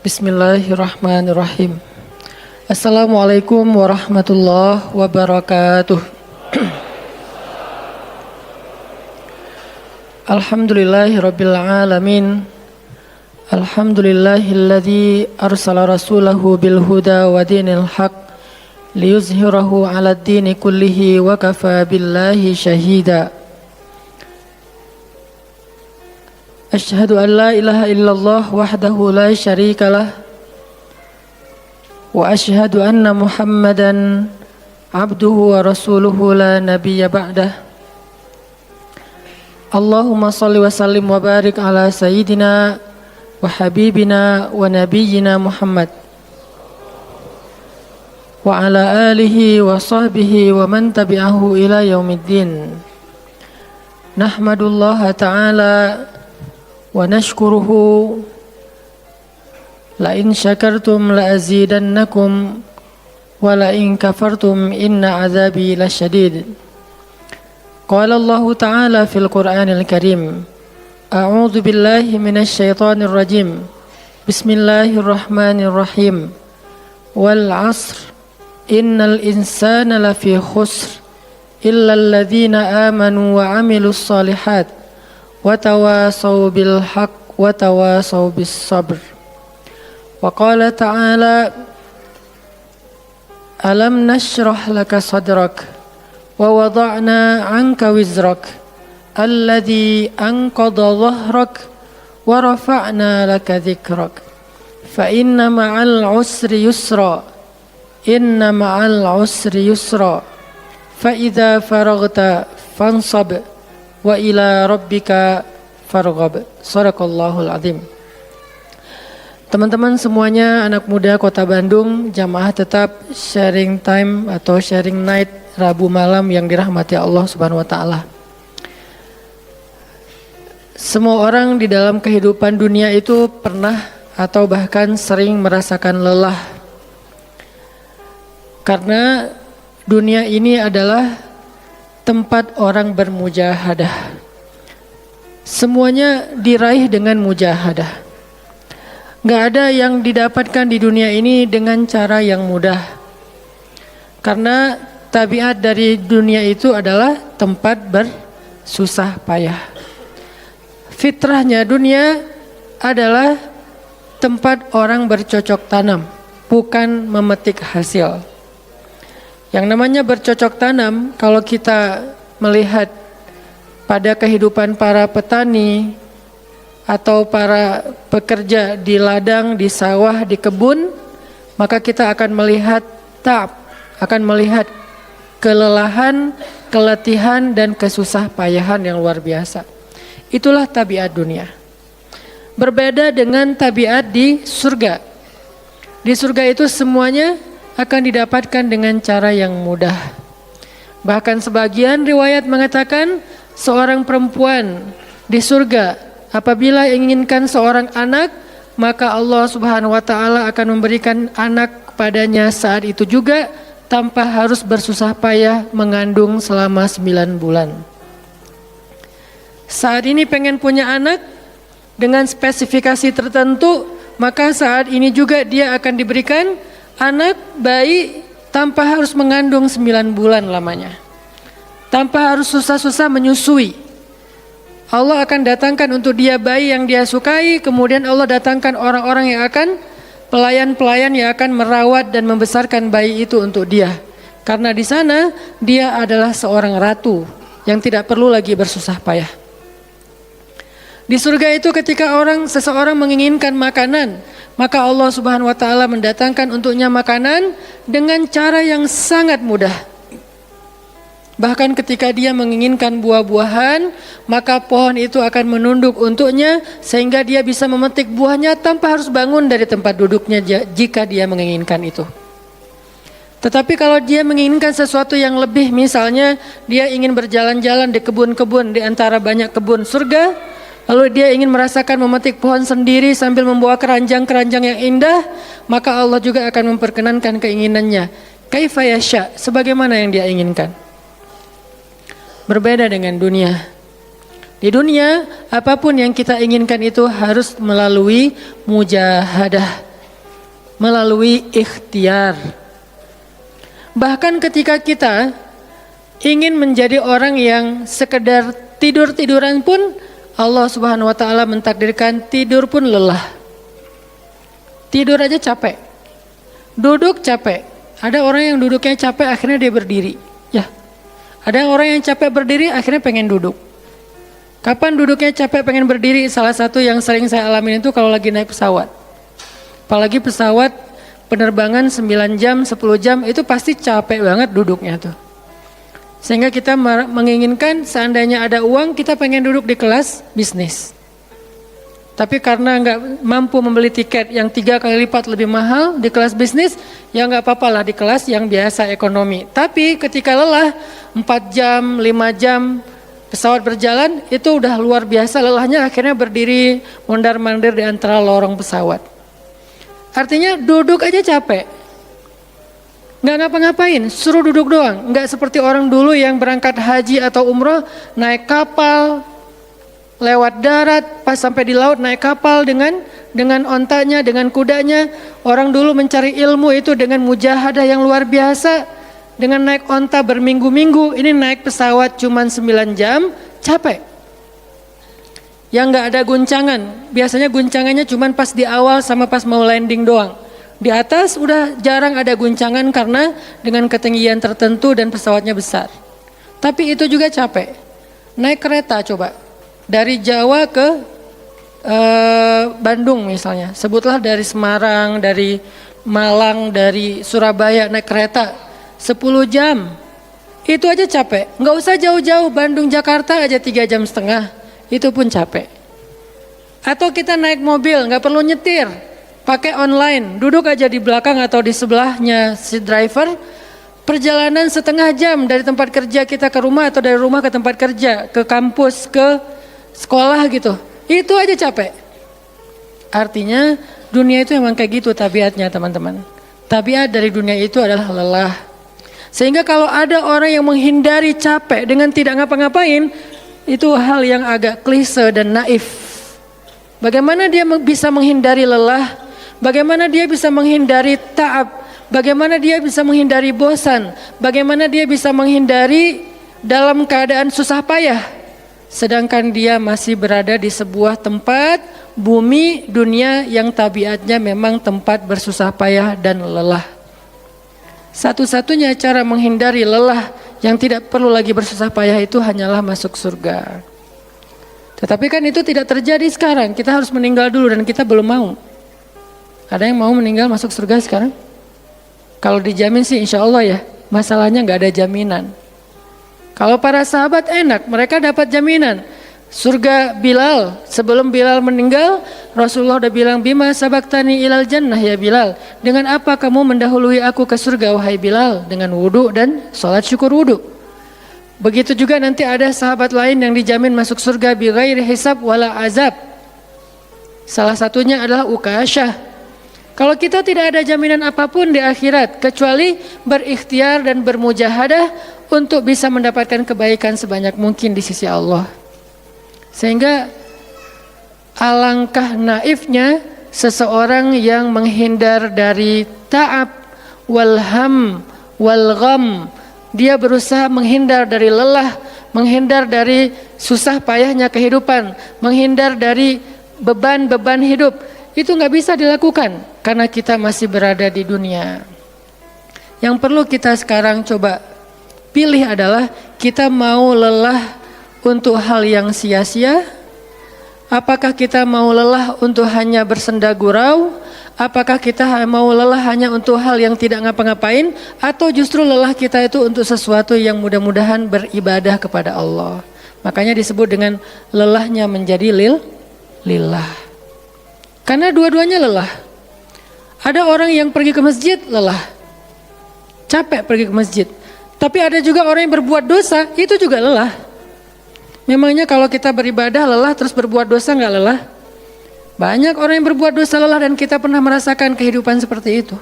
Bismillahirrahmanirrahim. Assalamualaikum warahmatullahi wabarakatuh. Alhamdulillahirabbil alamin. Alhamdulillahilladzi arsala rasulahu bil huda wa dinil haq liyuzhirahu 'alad dini kullihi wa kafa billahi syahida. Asyhadu an la ilaha illallah wahdahu la syarikalah wa asyhadu anna Muhammadan abduhu wa rasuluhu la nabiyya ba'dah. Allahumma salli wa sallim wa barik ala sayyidina wa habibina wa nabiyyina Muhammad wa ala alihi wa sahbihi wa man tabi'ahu ila yaumiddin. Nahmadullaha ta'ala wa nashkuruhu la in syakartum la azidannakum wa la in kafartum inna azabi lasyadid. Qala Allah ta'ala fil Qur'anil Karim, a'udzu billahi minasy syaithanir rajim. Bismillahirrahmanirrahim. Wal 'asr innal insana lafi khusr illa alladhina amanu wa 'amilus shalihat wa tawasaw bil haqq wa tawasaw bis sabr. Wa qala ta'ala alam nashrah laka sadrak wa wada'na 'anka wizrak alladhi anqadha dhahrak wa rafa'na laka dhikrak fa inna ma'al 'usri yusra inna ma'al 'usri yusra fa idza faraghta fansab wa ila rabbika farghab. Shadaqallahul azim. Teman-teman semuanya, anak muda Kota Bandung, jamaah tetap sharing time atau sharing night Rabu malam yang dirahmati Allah Subhanahu wa taala. Semua orang di dalam kehidupan dunia itu pernah atau bahkan sering merasakan lelah. Karena dunia ini adalah tempat orang bermujahadah. Semuanya diraih dengan mujahadah. Gak ada yang didapatkan di dunia ini dengan cara yang mudah. Karena tabiat dari dunia itu adalah tempat bersusah payah. Fitrahnya dunia adalah tempat orang bercocok tanam, bukan memetik hasil. Yang namanya bercocok tanam, kalau kita melihat pada kehidupan para petani atau para pekerja di ladang, di sawah, di kebun, maka kita akan melihat akan melihat kelelahan, keletihan dan kesusah payahan yang luar biasa. Itulah tabiat dunia. Berbeda dengan tabiat di surga. Di surga itu semuanya akan didapatkan dengan cara yang mudah. Bahkan sebagian riwayat mengatakan seorang perempuan di surga apabila inginkan seorang anak, maka Allah Subhanahu wa taala akan memberikan anak kepadanya saat itu juga tanpa harus bersusah payah mengandung selama 9 bulan. Saat ini pengen punya anak dengan spesifikasi tertentu, maka saat ini juga dia akan diberikan anak bayi tanpa harus mengandung 9 bulan lamanya. Tanpa harus susah-susah menyusui. Allah akan datangkan untuk dia bayi yang dia sukai, kemudian Allah datangkan orang-orang yang akan, pelayan-pelayan yang akan merawat dan membesarkan bayi itu untuk dia. Karena di sana dia adalah seorang ratu yang tidak perlu lagi bersusah payah. Di surga itu ketika seseorang menginginkan makanan, maka Allah Subhanahu wa taala mendatangkan untuknya makanan dengan cara yang sangat mudah. Bahkan ketika dia menginginkan buah-buahan, maka pohon itu akan menunduk untuknya sehingga dia bisa memetik buahnya tanpa harus bangun dari tempat duduknya jika dia menginginkan itu. Tetapi kalau dia menginginkan sesuatu yang lebih, misalnya dia ingin berjalan-jalan di kebun-kebun di antara banyak kebun surga, lalu dia ingin merasakan memetik pohon sendiri sambil membawa keranjang-keranjang yang indah, maka Allah juga akan memperkenankan keinginannya. Kaifa yasha, sebagaimana yang dia inginkan. Berbeda dengan dunia. Di dunia, apapun yang kita inginkan itu harus melalui mujahadah, melalui ikhtiar. Bahkan ketika kita ingin menjadi orang yang sekedar tidur-tiduran pun, Allah Subhanahu wa taala mentakdirkan tidur pun lelah. Tidur aja capek. Duduk capek. Ada orang yang duduknya capek akhirnya dia berdiri. Ya. Ada orang yang capek berdiri akhirnya pengen duduk. Kapan duduknya capek pengen berdiri? Salah satu yang sering saya alamin itu kalau lagi naik pesawat. Apalagi pesawat penerbangan 9 jam, 10 jam itu pasti capek banget duduknya tuh. Sehingga kita menginginkan seandainya ada uang kita pengen duduk di kelas bisnis. Tapi karena nggak mampu membeli tiket yang 3 kali lipat lebih mahal di kelas bisnis, ya nggak apa-apa lah di kelas yang biasa ekonomi. Tapi ketika lelah 4 jam, 5 jam pesawat berjalan itu udah luar biasa lelahnya, akhirnya berdiri mondar-mandir di antara lorong pesawat. Artinya duduk aja capek. Nggak ngapa-ngapain, suruh duduk doang. Nggak seperti orang dulu yang berangkat haji atau umroh, naik kapal, lewat darat, pas sampai di laut naik kapal dengan ontanya, dengan kudanya. Orang dulu mencari ilmu itu dengan mujahadah yang luar biasa. Dengan naik onta berminggu-minggu, ini naik pesawat cuma 9 jam, capek. Yang nggak ada guncangan, biasanya guncangannya cuma pas di awal sama pas mau landing doang. Di atas udah jarang ada guncangan karena dengan ketinggian tertentu dan pesawatnya besar. Tapi itu juga capek. Naik kereta coba. Dari Jawa ke Bandung misalnya. Sebutlah dari Semarang, dari Malang, dari Surabaya naik kereta 10 jam. Itu aja capek. Nggak usah jauh-jauh, Bandung Jakarta aja 3 jam setengah. Itu pun capek. Atau kita naik mobil, nggak perlu nyetir. Pakai online, duduk aja di belakang atau di sebelahnya si driver, perjalanan setengah jam dari tempat kerja kita ke rumah atau dari rumah ke tempat kerja, ke kampus, ke sekolah gitu. Itu aja capek. Artinya dunia itu emang kayak gitu tabiatnya teman-teman. Tabiat dari dunia itu adalah lelah. Sehingga kalau ada orang yang menghindari capek dengan tidak ngapa-ngapain, itu hal yang agak klise dan naif. Bagaimana dia bisa menghindari lelah? Bagaimana dia bisa menghindari ta'ab? Bagaimana dia bisa menghindari bosan? Bagaimana dia bisa menghindari dalam keadaan susah payah? Sedangkan dia masih berada di sebuah tempat, bumi, dunia yang tabiatnya memang tempat bersusah payah dan lelah. Satu-satunya cara menghindari lelah yang tidak perlu lagi bersusah payah itu hanyalah masuk surga. Tetapi kan itu tidak terjadi sekarang, kita harus meninggal dulu dan kita belum mau. Ada yang mau meninggal masuk surga sekarang? Kalau dijamin sih insya Allah ya, masalahnya nggak ada jaminan. Kalau para sahabat enak, mereka dapat jaminan. Surga Bilal, sebelum Bilal meninggal, Rasulullah udah bilang, Bima sabaktani ilal jannah ya Bilal. Dengan apa kamu mendahului aku ke surga wahai Bilal? Dengan wudu dan sholat syukur wudu. Begitu juga nanti ada sahabat lain yang dijamin masuk surga bighairi hisab wala azab. Salah satunya adalah Ukasyah. Kalau kita tidak ada jaminan apapun di akhirat kecuali berikhtiar dan bermujahadah untuk bisa mendapatkan kebaikan sebanyak mungkin di sisi Allah. Sehingga alangkah naifnya seseorang yang menghindar dari ta'ab wal ham wal gham. Dia berusaha menghindar dari lelah, menghindar dari susah payahnya kehidupan, menghindar dari beban-beban hidup. Itu nggak bisa dilakukan karena kita masih berada di dunia. Yang perlu kita sekarang coba pilih adalah kita mau lelah untuk hal yang sia-sia? Apakah kita mau lelah untuk hanya bersenda gurau? Apakah kita mau lelah hanya untuk hal yang tidak ngapa-ngapain? Atau justru lelah kita itu untuk sesuatu yang mudah-mudahan beribadah kepada Allah? Makanya disebut dengan lelahnya menjadi lillah. Karena dua-duanya lelah. Ada orang yang pergi ke masjid lelah, capek pergi ke masjid. Tapi ada juga orang yang berbuat dosa, itu juga lelah. Memangnya kalau kita beribadah lelah terus berbuat dosa nggak lelah? Banyak orang yang berbuat dosa lelah dan kita pernah merasakan kehidupan seperti itu.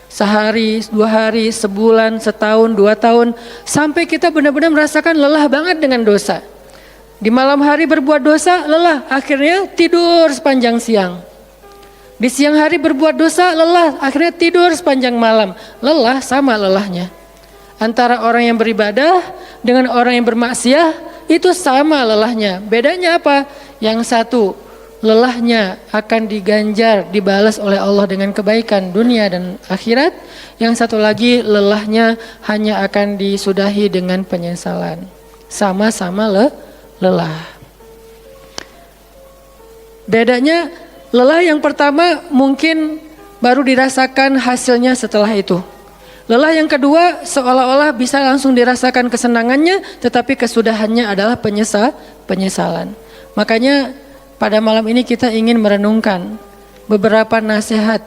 Sehari, 2 hari, sebulan, setahun, 2 tahun, sampai kita benar-benar merasakan lelah banget dengan dosa. Di malam hari berbuat dosa, lelah, akhirnya tidur sepanjang siang. Di siang hari berbuat dosa, lelah, akhirnya tidur sepanjang malam. Lelah sama lelahnya. Antara orang yang beribadah dengan orang yang bermaksiat itu sama lelahnya. Bedanya apa? Yang satu, lelahnya akan diganjar, dibalas oleh Allah dengan kebaikan dunia dan akhirat. Yang satu lagi, lelahnya hanya akan disudahi dengan penyesalan. Sama-sama lelah. Bedanya, lelah yang pertama mungkin baru dirasakan hasilnya setelah itu. Lelah yang kedua seolah-olah bisa langsung dirasakan kesenangannya, tetapi kesudahannya adalah penyesalan. Makanya pada malam ini kita ingin merenungkan beberapa nasihat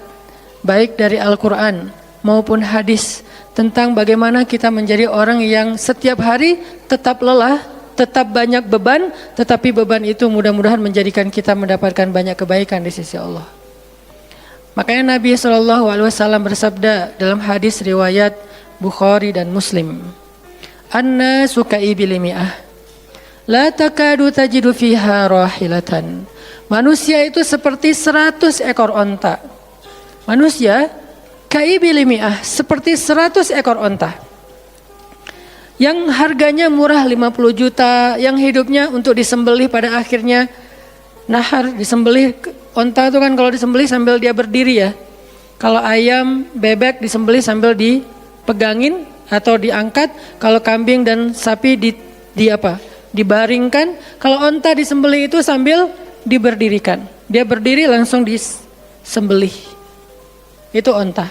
baik dari Al-Quran maupun hadis tentang bagaimana kita menjadi orang yang setiap hari tetap lelah, tetap banyak beban, tetapi beban itu mudah-mudahan menjadikan kita mendapatkan banyak kebaikan di sisi Allah. Makanya Nabi SAW bersabda dalam hadis riwayat Bukhari dan Muslim, "An-nasu ka'ibili mi'ah, la takadu tajidu fiha rahilatan." Manusia itu seperti 100 ekor onta. Manusia ka'ibili mi'ah, seperti 100 ekor onta. Yang harganya murah 50 juta, yang hidupnya untuk disembelih pada akhirnya nahar, disembelih. Onta itu kan kalau disembelih sambil dia berdiri ya. Kalau ayam, bebek disembelih sambil dipegangin atau diangkat. Kalau kambing dan sapi dibaringkan. Kalau onta disembelih itu sambil diberdirikan. Dia berdiri langsung disembelih. Itu onta.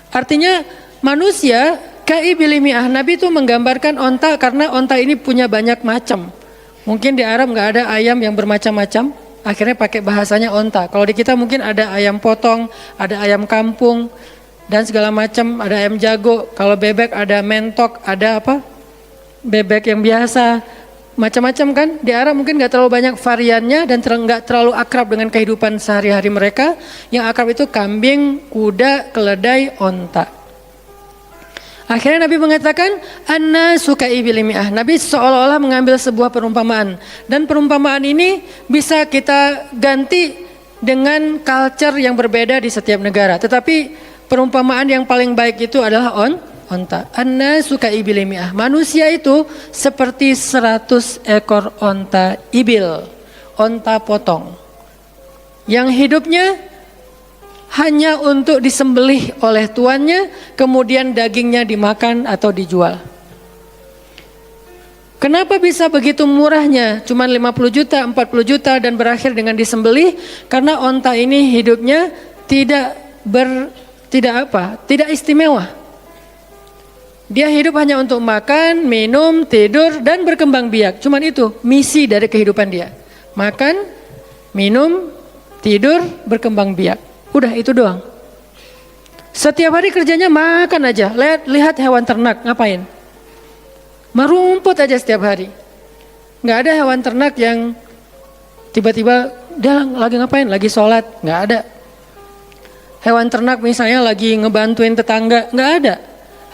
Artinya manusia ka'ibili mi'ah. Nabi itu menggambarkan onta karena onta ini punya banyak macam. Mungkin di Arab nggak ada ayam yang bermacam-macam. Akhirnya pakai bahasanya onta. Kalau di kita mungkin ada ayam potong, ada ayam kampung, dan segala macam, ada ayam jago. Kalau bebek ada mentok, ada apa? Bebek yang biasa, macam-macam kan. Di Arab mungkin nggak terlalu banyak variannya dan nggak terlalu akrab dengan kehidupan sehari-hari mereka. Yang akrab itu kambing, kuda, keledai, onta. Akhirnya Nabi mengatakan, "An-nasu ka'ibili mi'ah." Nabi seolah-olah mengambil sebuah perumpamaan. Dan perumpamaan ini bisa kita ganti dengan culture yang berbeda di setiap negara. Tetapi perumpamaan yang paling baik itu adalah onta. An-nasu ka'ibili mi'ah. Manusia itu seperti 100 ekor onta ibil. Onta potong. Yang hidupnya hanya untuk disembelih oleh tuannya, kemudian dagingnya dimakan atau dijual. Kenapa bisa begitu murahnya? Cuma 50 juta, 40 juta dan berakhir dengan disembelih? Karena onta ini hidupnya tidak istimewa. Dia hidup hanya untuk makan, minum, tidur dan berkembang biak. Cuman itu misi dari kehidupan dia. Makan, minum, tidur, berkembang biak. Udah itu doang. Setiap hari kerjanya makan aja. Lihat hewan ternak ngapain? Merumput aja setiap hari. Nggak ada hewan ternak yang tiba-tiba dia lagi ngapain? Lagi sholat? Nggak ada. Hewan ternak misalnya lagi ngebantuin tetangga? Nggak ada.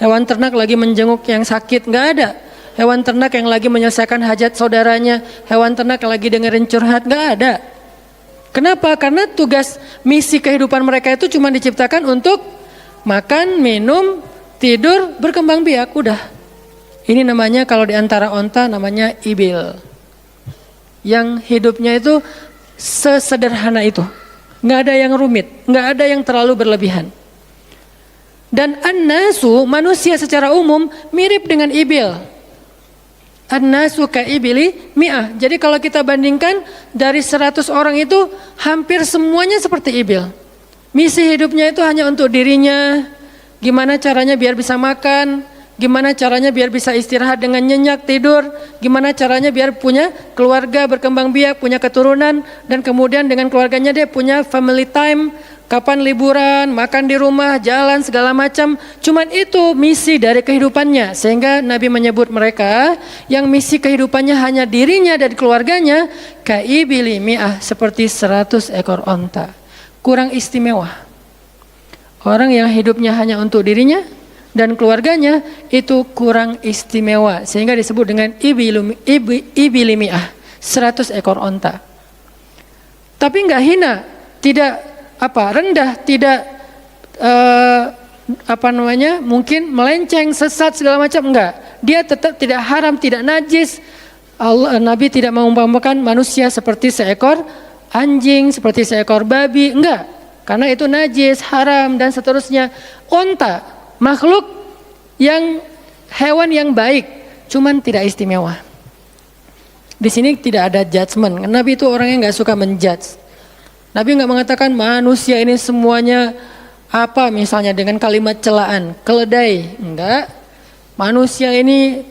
Hewan ternak lagi menjenguk yang sakit? Nggak ada. Hewan ternak yang lagi menyelesaikan hajat saudaranya? Hewan ternak yang lagi dengerin curhat? Nggak ada. Kenapa? Karena tugas misi kehidupan mereka itu cuma diciptakan untuk makan, minum, tidur, berkembang biak, udah. Ini namanya kalau di antara onta namanya ibil. Yang hidupnya itu sesederhana itu. Nggak ada yang rumit, nggak ada yang terlalu berlebihan. Dan an-nasu, manusia secara umum mirip dengan ibil. An-nasu ka'ibili mi'ah. Jadi kalau kita bandingkan dari 100 orang itu hampir semuanya seperti ibil. Misi hidupnya itu hanya untuk dirinya. Gimana caranya biar bisa makan, gimana caranya biar bisa istirahat dengan nyenyak tidur, gimana caranya biar punya keluarga, berkembang biak, punya keturunan, dan kemudian dengan keluarganya dia punya family time. Kapan liburan, makan di rumah, jalan segala macam. Cuman itu misi dari kehidupannya. Sehingga Nabi menyebut mereka yang misi kehidupannya hanya dirinya dan keluarganya, ka'ibili mi'ah, seperti 100 ekor onta. Kurang istimewa. Orang yang hidupnya hanya untuk dirinya dan keluarganya itu kurang istimewa. Sehingga disebut dengan ibili mi'ah, 100 ekor onta. Tapi enggak hina, tidak rendah, tidak mungkin melenceng, sesat segala macam, enggak. Dia tetap tidak haram, tidak najis. Nabi tidak mengumpamakan manusia seperti seekor anjing, seperti seekor babi, enggak. Karena itu najis, haram dan seterusnya. Onta, makhluk yang hewan yang baik, cuman tidak istimewa. Di sini tidak ada judgement. Nabi itu orang yang nggak suka menjudge. Nabi nggak mengatakan manusia ini semuanya misalnya dengan kalimat celaan, keledai, enggak. Manusia ini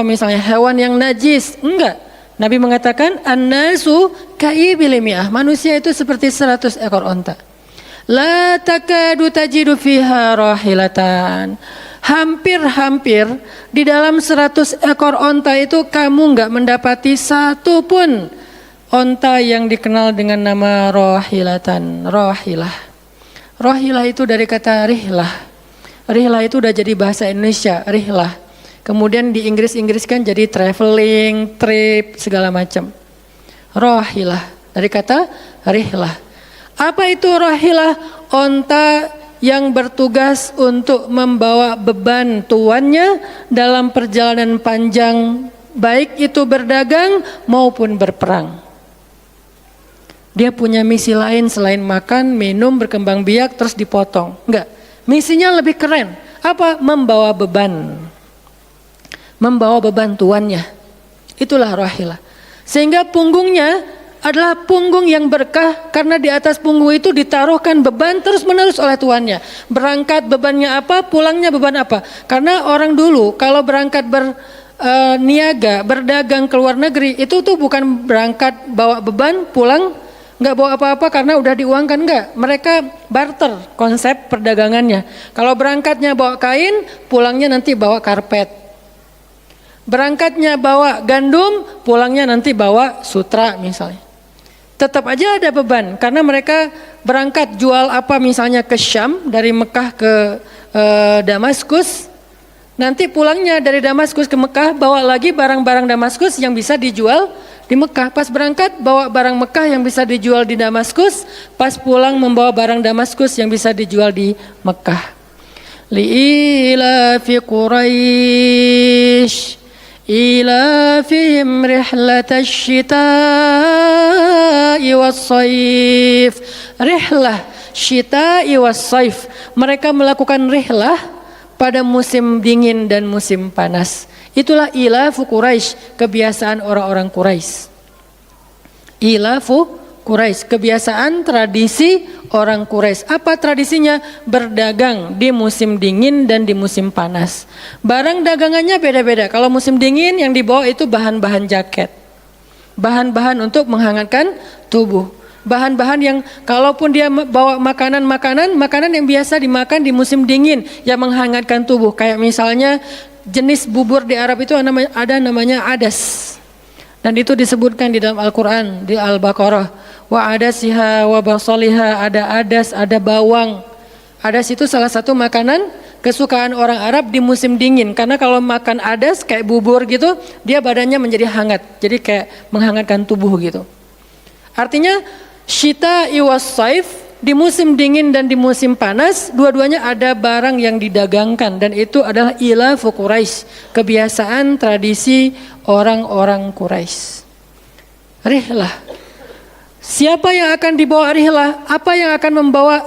misalnya hewan yang najis, enggak. Nabi mengatakan an-nasu ka'ibili mi'ah, manusia itu seperti 100 ekor onta. La takadu tajidu fiha rahilatan. Hampir-hampir di dalam 100 ekor onta itu kamu enggak mendapati satu pun onta yang dikenal dengan nama rahilatan. Rahilah itu dari kata rihlah. Rihlah itu udah jadi bahasa Indonesia, rihlah. Kemudian di Inggris-Inggriskan jadi traveling, trip, segala macam. Rahilah dari kata rihlah. Apa itu rahilah? Onta yang bertugas untuk membawa beban tuannya dalam perjalanan panjang, baik itu berdagang maupun berperang. Dia punya misi lain selain makan, minum, berkembang biak, terus dipotong. Enggak, misinya lebih keren. Apa? Membawa beban. Membawa beban tuannya. Itulah rahilah. Sehingga punggungnya adalah punggung yang berkah, karena di atas punggung itu ditaruhkan beban terus menerus oleh tuannya. Berangkat bebannya apa, pulangnya beban apa. Karena orang dulu kalau berangkat berniaga, berdagang ke luar negeri, itu tuh bukan berangkat bawa beban, pulang nggak bawa apa-apa karena udah diuangkan, nggak. Mereka barter konsep perdagangannya. Kalau berangkatnya bawa kain, pulangnya nanti bawa karpet. Berangkatnya bawa gandum, pulangnya nanti bawa sutra misalnya. Tetap aja ada beban karena mereka berangkat jual misalnya ke Syam, dari Mekah ke Damaskus. Nanti pulangnya dari Damaskus ke Mekah bawa lagi barang-barang Damaskus yang bisa dijual di Mekah. Pas berangkat bawa barang Mekah yang bisa dijual di Damaskus, pas pulang membawa barang Damaskus yang bisa dijual di Mekah. Li'ila fi Quraisy ilafihim rihlatash syita'i was-saif. Rihlah syita'i was-saif. Mereka melakukan rihlah pada musim dingin dan musim panas. Itulah ilafu Quraisy, kebiasaan orang-orang Quraisy. Ilafu Quraisy, kebiasaan tradisi orang Quraisy. Apa tradisinya? Berdagang di musim dingin dan di musim panas. Barang dagangannya beda-beda. Kalau musim dingin yang dibawa itu bahan-bahan jaket, bahan-bahan untuk menghangatkan tubuh, bahan-bahan yang kalaupun dia bawa makanan yang biasa dimakan di musim dingin yang menghangatkan tubuh. Kayak misalnya jenis bubur di Arab itu ada namanya adas. Dan itu disebutkan di dalam Al-Quran, di Al-Baqarah. Wa adasiha wa basaliha, ada adas, ada bawang. Adas itu salah satu makanan kesukaan orang Arab di musim dingin. Karena kalau makan adas kayak bubur gitu, dia badannya menjadi hangat. Jadi kayak menghangatkan tubuh gitu. Artinya syita'i was-saif, di musim dingin dan di musim panas, dua-duanya ada barang yang didagangkan. Dan itu adalah ilafu Quraisy, kebiasaan tradisi orang-orang Quraisy. Rihlah. Siapa yang akan dibawa rihlah? Apa yang akan membawa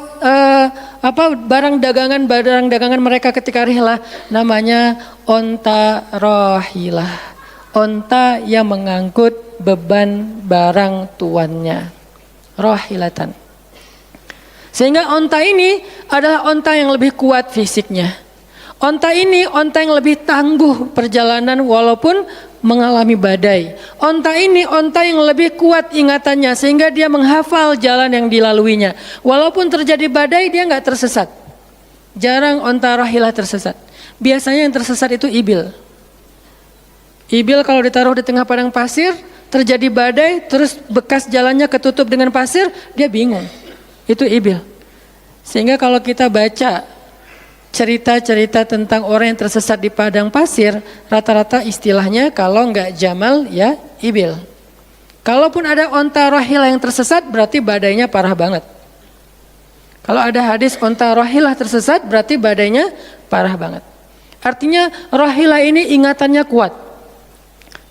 barang dagangan mereka ketika rihlah? Namanya onta rahilah. Onta yang mengangkut beban barang tuannya. Rahilatan. Sehingga onta ini adalah onta yang lebih kuat fisiknya. Onta ini onta yang lebih tangguh perjalanan walaupun mengalami badai. Onta ini onta yang lebih kuat ingatannya sehingga dia menghafal jalan yang dilaluinya. Walaupun terjadi badai dia nggak tersesat. Jarang onta rahilah tersesat. Biasanya yang tersesat itu ibil. Ibil kalau ditaruh di tengah padang pasir, terjadi badai, terus bekas jalannya ketutup dengan pasir, dia bingung. Itu ibil. Sehingga kalau kita baca cerita-cerita tentang orang yang tersesat di padang pasir, rata-rata istilahnya kalau enggak jamal ya ibil. Kalaupun ada onta rahilah yang tersesat, berarti badainya parah banget. Kalau ada hadis onta rohilah tersesat, berarti badainya parah banget. Artinya rohilah ini ingatannya kuat.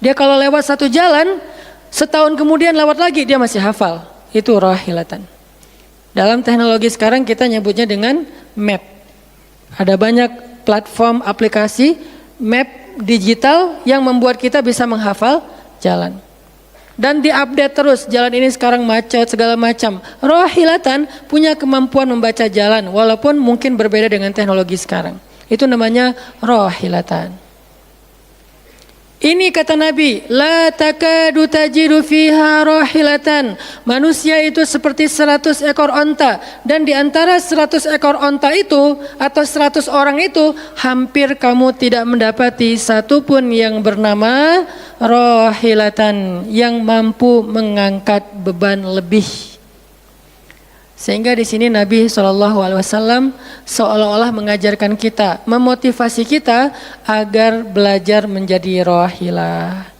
Dia kalau lewat satu jalan, setahun kemudian lewat lagi dia masih hafal. Itu rohilatan. Dalam teknologi sekarang kita nyebutnya dengan map. Ada banyak platform aplikasi map digital yang membuat kita bisa menghafal jalan. Dan diupdate terus, jalan ini sekarang macet segala macam. Rohilatan punya kemampuan membaca jalan walaupun mungkin berbeda dengan teknologi sekarang. Itu namanya rohilatan. Ini kata Nabi, la takadu tajidu fiha rohilatan. Manusia itu seperti 100 ekor onta. Dan di antara 100 ekor onta itu atau 100 orang itu, hampir kamu tidak mendapati satupun yang bernama rohilatan, yang mampu mengangkat beban lebih. Sehingga di sini Nabi SAW seolah-olah mengajarkan kita, memotivasi kita agar belajar menjadi rohilah.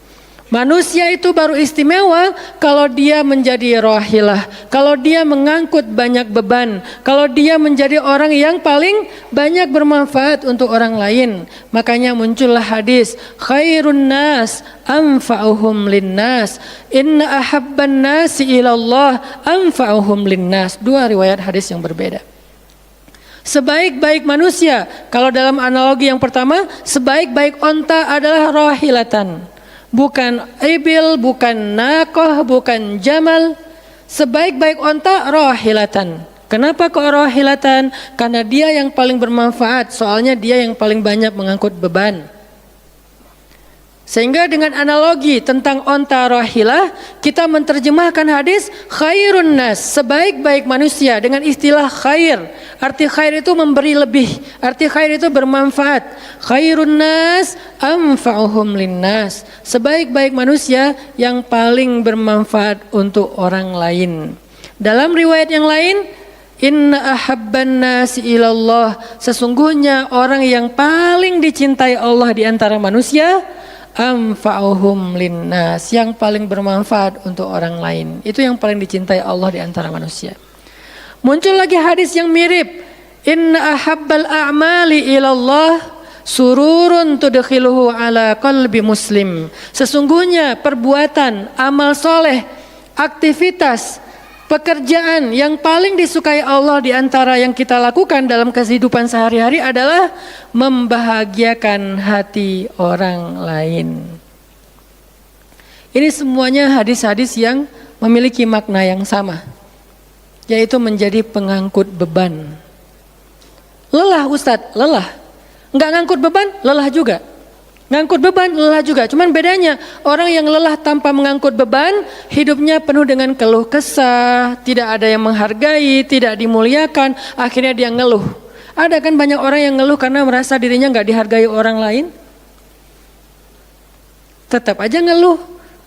Manusia itu baru istimewa kalau dia menjadi rohilah, kalau dia mengangkut banyak beban, kalau dia menjadi orang yang paling banyak bermanfaat untuk orang lain. Makanya muncullah hadis, khairun nas anfa'uhum linnas, inna ahabban nasi ilallah anfa'uhum linnas. Dua riwayat hadis yang berbeda. Sebaik-baik manusia, kalau dalam analogi yang pertama, sebaik-baik onta adalah rohilatan. Bukan ibil, bukan nakoh, bukan jamal. Sebaik-baik onta rohilatan. Kenapa kok rohilatan? Karena dia yang paling bermanfaat. Soalnya dia yang paling banyak mengangkut beban. Sehingga dengan analogi tentang onta rohilah, kita menerjemahkan hadis khairun nas, sebaik-baik manusia dengan istilah khair. Arti khair itu memberi lebih, arti khair itu bermanfaat. Khairun nas anfa'uhum linnas, sebaik-baik manusia yang paling bermanfaat untuk orang lain. Dalam riwayat yang lain, inna ahabban nasi ilallah, sesungguhnya orang yang paling dicintai Allah di antara manusia, anfa'uhum linnas, yang paling bermanfaat untuk orang lain. Itu yang paling dicintai Allah di antara manusia. Muncul lagi hadis yang mirip, inna ahabbal a'mali ilallah sururun tudkhiluhu ala qalbi muslim. Sesungguhnya perbuatan, amal soleh, aktivitas, pekerjaan yang paling disukai Allah di antara yang kita lakukan dalam kehidupan sehari-hari adalah membahagiakan hati orang lain. Ini semuanya hadis-hadis yang memiliki makna yang sama, yaitu menjadi pengangkut beban. Lelah Ustadz, lelah. Enggak ngangkut beban, lelah juga. Ngangkut beban, lelah juga. Cuman bedanya, orang yang lelah tanpa mengangkut beban, hidupnya penuh dengan keluh kesah, tidak ada yang menghargai, tidak dimuliakan, akhirnya dia ngeluh. Ada kan banyak orang yang ngeluh karena merasa dirinya nggak dihargai orang lain. Tetap aja ngeluh.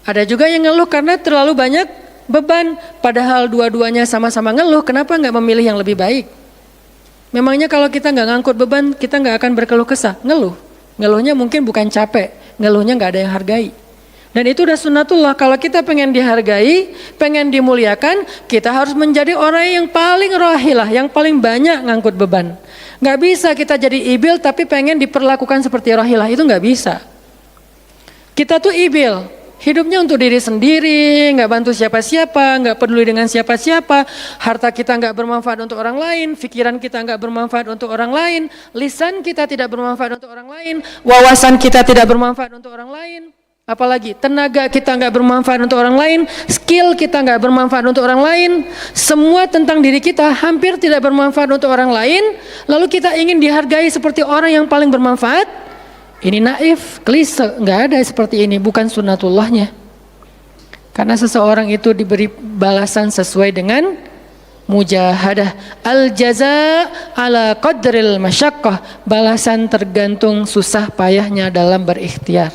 Ada juga yang ngeluh karena terlalu banyak beban. Padahal dua-duanya sama-sama ngeluh, kenapa nggak memilih yang lebih baik? Memangnya kalau kita nggak ngangkut beban, kita nggak akan berkeluh kesah, ngeluh. Ngeluhnya mungkin bukan capek, ngeluhnya nggak ada yang hargai. Dan itu udah sunnatullah, kalau kita pengen dihargai, pengen dimuliakan, kita harus menjadi orang yang paling rohilah, yang paling banyak ngangkut beban. Nggak bisa kita jadi ibil tapi pengen diperlakukan seperti rohilah, itu nggak bisa. Kita tuh ibil, hidupnya untuk diri sendiri, nggak bantu siapa-siapa, nggak peduli dengan siapa-siapa, harta kita nggak bermanfaat untuk orang lain, pikiran kita nggak bermanfaat untuk orang lain, lisan kita tidak bermanfaat untuk orang lain, wawasan kita tidak bermanfaat untuk orang lain, apalagi tenaga kita nggak bermanfaat untuk orang lain, skill kita nggak bermanfaat untuk orang lain, semua tentang diri kita hampir tidak bermanfaat untuk orang lain, lalu kita ingin dihargai seperti orang yang paling bermanfaat. Ini naif, klise, nggak ada seperti ini, bukan sunnatullahnya. Karena seseorang itu diberi balasan sesuai dengan mujahadah. Al-jaza ala qadril masyaqqah, balasan tergantung susah payahnya dalam berikhtiar.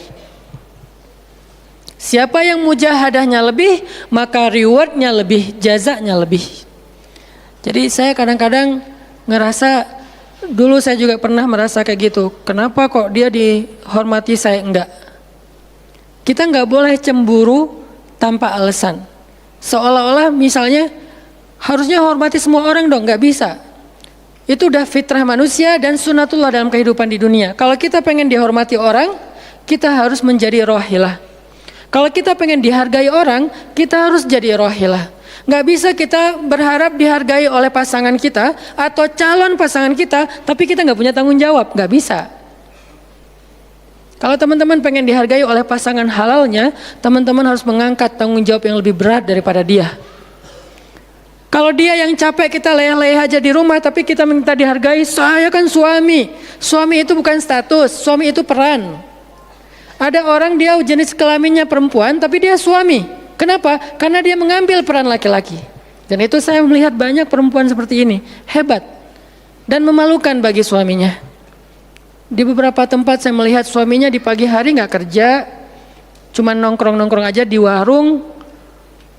Siapa yang mujahadahnya lebih, maka rewardnya lebih, jazanya lebih. Jadi saya kadang-kadang ngerasa, dulu saya juga pernah merasa kayak gitu. Kenapa kok dia dihormati saya enggak? Kita enggak boleh cemburu tanpa alasan. Seolah-olah misalnya harusnya hormati semua orang dong, nggak bisa. Itu udah fitrah manusia dan sunatullah dalam kehidupan di dunia. Kalau kita pengen dihormati orang, kita harus menjadi rohilah. Kalau kita pengen dihargai orang, kita harus jadi rohilah. Nggak bisa kita berharap dihargai oleh pasangan kita atau calon pasangan kita, tapi kita nggak punya tanggung jawab, nggak bisa. Kalau teman-teman pengen dihargai oleh pasangan halalnya, teman-teman harus mengangkat tanggung jawab yang lebih berat daripada dia. Kalau dia yang capek, kita leyeh-leyeh aja di rumah, tapi kita minta dihargai, saya kan suami. Suami itu bukan status, suami itu peran. Ada orang dia jenis kelaminnya perempuan, tapi dia suami. Kenapa? Karena dia mengambil peran laki-laki. Dan itu saya melihat banyak perempuan seperti ini, hebat dan memalukan bagi suaminya. Di beberapa tempat saya melihat suaminya di pagi hari nggak kerja, cuma nongkrong-nongkrong aja di warung.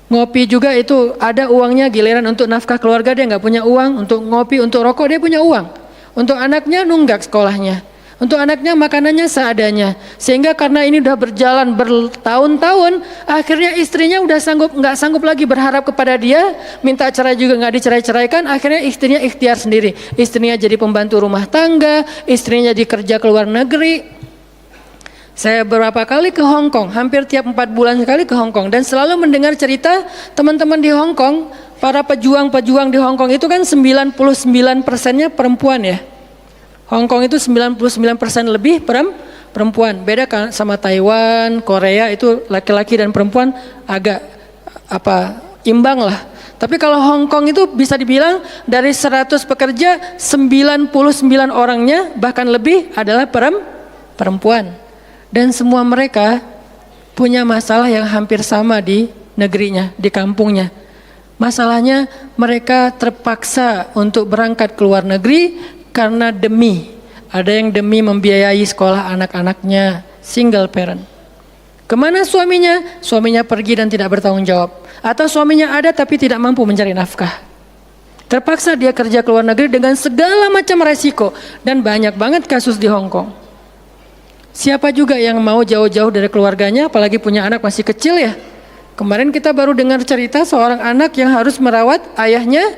Ngopi juga itu ada uangnya, giliran untuk nafkah keluarga dia nggak punya uang, untuk ngopi, untuk rokok dia punya uang, untuk anaknya nunggak sekolahnya, untuk anaknya makanannya seadanya. Sehingga karena ini udah berjalan bertahun-tahun, akhirnya istrinya udah nggak sanggup lagi berharap kepada dia, minta cerai juga nggak dicerai-ceraikan, akhirnya istrinya ikhtiar sendiri. Istrinya jadi pembantu rumah tangga, istrinya jadi kerja ke luar negeri. Saya beberapa kali ke Hong Kong, hampir tiap 4 bulan sekali ke Hong Kong, dan selalu mendengar cerita teman-teman di Hong Kong, para pejuang-pejuang di Hong Kong itu kan 99%-nya perempuan ya. Hong Kong itu 99% lebih perempuan. Beda kan sama Taiwan, Korea itu laki-laki dan perempuan agak imbang lah. Tapi kalau Hong Kong itu bisa dibilang dari 100 pekerja 99 orangnya bahkan lebih adalah perempuan. Dan semua mereka punya masalah yang hampir sama di negerinya, di kampungnya. Masalahnya mereka terpaksa untuk berangkat ke luar negeri karena ada yang demi membiayai sekolah anak-anaknya, single parent. Kemana suaminya? Suaminya pergi dan tidak bertanggung jawab. Atau suaminya ada tapi tidak mampu mencari nafkah. Terpaksa dia kerja ke luar negeri dengan segala macam resiko. Dan banyak banget kasus di Hong Kong. Siapa juga yang mau jauh-jauh dari keluarganya, apalagi punya anak masih kecil ya. Kemarin kita baru dengar cerita seorang anak yang harus merawat ayahnya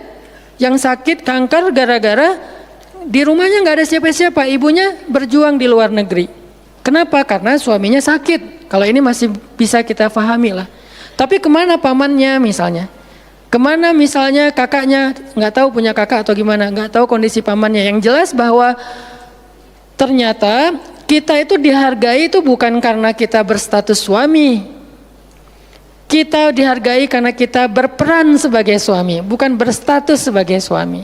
yang sakit kanker gara-gara di rumahnya nggak ada siapa-siapa, ibunya berjuang di luar negeri. Kenapa? Karena suaminya sakit. Kalau ini masih bisa kita pahami lah. Tapi kemana pamannya misalnya? Kemana misalnya kakaknya, nggak tahu punya kakak atau gimana, nggak tahu kondisi pamannya. Yang jelas bahwa ternyata kita itu dihargai itu bukan karena kita berstatus suami. Kita dihargai karena kita berperan sebagai suami, bukan berstatus sebagai suami.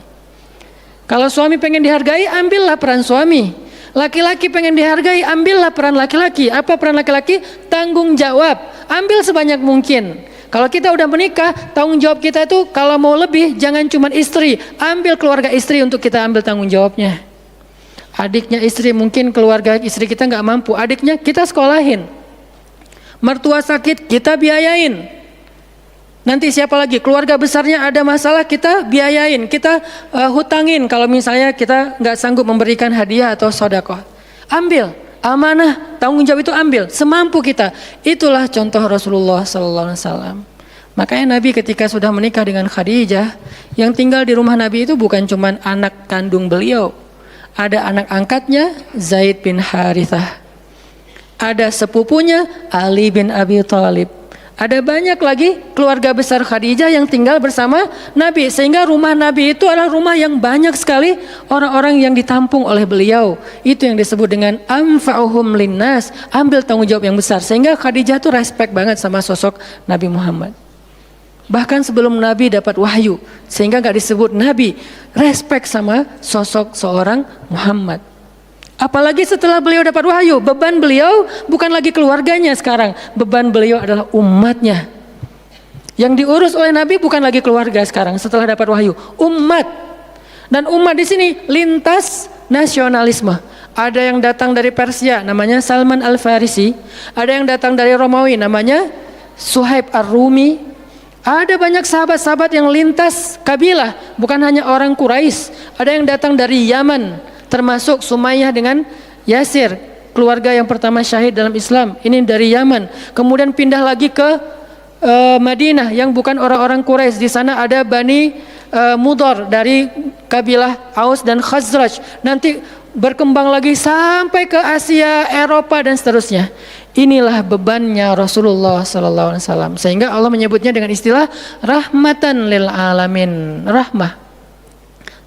Kalau suami pengen dihargai, ambillah peran suami. Laki-laki pengen dihargai, ambillah peran laki-laki. Apa peran laki-laki? Tanggung jawab. Ambil sebanyak mungkin. Kalau kita udah menikah, tanggung jawab kita itu kalau mau lebih, jangan cuma istri. Ambil keluarga istri untuk kita ambil tanggung jawabnya. Adiknya istri, mungkin keluarga istri kita nggak mampu, adiknya kita sekolahin. Mertua sakit, kita biayain. Nanti siapa lagi? Keluarga besarnya ada masalah, kita biayain, kita hutangin. Kalau misalnya kita nggak sanggup memberikan hadiah atau sedekah, ambil amanah, tanggung jawab itu ambil semampu kita. Itulah contoh Rasulullah SAW. Makanya Nabi ketika sudah menikah dengan Khadijah, yang tinggal di rumah Nabi itu bukan cuma anak kandung beliau. Ada anak angkatnya Zaid bin Harithah. Ada sepupunya Ali bin Abi Thalib. Ada banyak lagi keluarga besar Khadijah yang tinggal bersama Nabi. Sehingga rumah Nabi itu adalah rumah yang banyak sekali orang-orang yang ditampung oleh beliau. Itu yang disebut dengan anfa'uhum linnas, ambil tanggung jawab yang besar. Sehingga Khadijah tuh respect banget sama sosok Nabi Muhammad. Bahkan sebelum Nabi dapat wahyu, sehingga gak disebut Nabi, respect sama sosok seorang Muhammad. Apalagi setelah beliau dapat wahyu, beban beliau bukan lagi keluarganya sekarang, beban beliau adalah umatnya. Yang diurus oleh Nabi bukan lagi keluarga sekarang setelah dapat wahyu, umat. Dan umat di sini lintas nasionalisme. Ada yang datang dari Persia, namanya Salman Al-Farisi. Ada yang datang dari Romawi, namanya Suhaib Ar-Rumi. Ada banyak sahabat-sahabat yang lintas kabilah, bukan hanya orang Quraisy. Ada yang datang dari Yaman, termasuk Sumayyah dengan Yasir, keluarga yang pertama syahid dalam Islam. Ini dari Yaman. Kemudian pindah lagi ke Madinah yang bukan orang-orang Quraisy. Di sana ada Bani Mudhar dari kabilah Aus dan Khazraj, nanti berkembang lagi sampai ke Asia, Eropa dan seterusnya. Inilah bebannya Rasulullah sallallahu alaihi wasallam. Sehingga Allah menyebutnya dengan istilah rahmatan lil alamin. Rahmah.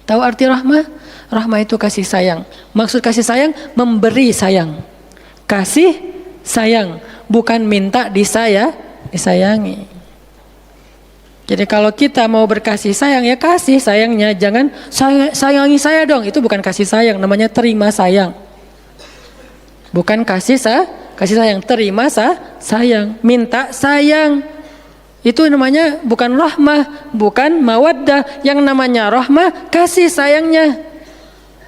Tahu arti rahmah? Rahmah itu kasih sayang. Maksud kasih sayang memberi sayang. Kasih sayang, bukan minta disayangi. Jadi kalau kita mau berkasih sayang, ya kasih sayangnya, jangan sayangi saya dong. Itu bukan kasih sayang, namanya terima sayang. Bukan kasih sayang, terima sayang, minta sayang. Itu namanya bukan rahmah, bukan mawaddah. Yang namanya rahmah, kasih sayangnya.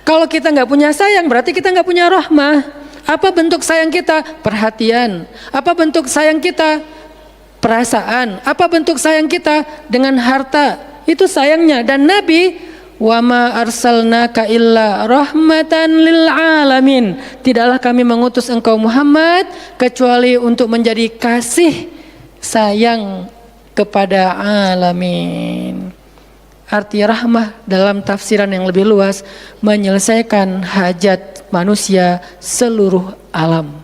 Kalau kita nggak punya sayang, berarti kita nggak punya rahmah. Apa bentuk sayang kita? Perhatian. Apa bentuk sayang kita? Perasaan. Apa bentuk sayang kita? Dengan harta. Itu sayangnya. Dan Nabi, wa ma arsalnaka illa rahmatan lil alamin. Tidaklah kami mengutus engkau Muhammad kecuali untuk menjadi kasih sayang kepada alamin. Arti rahmah dalam tafsiran yang lebih luas menyelesaikan hajat manusia seluruh alam.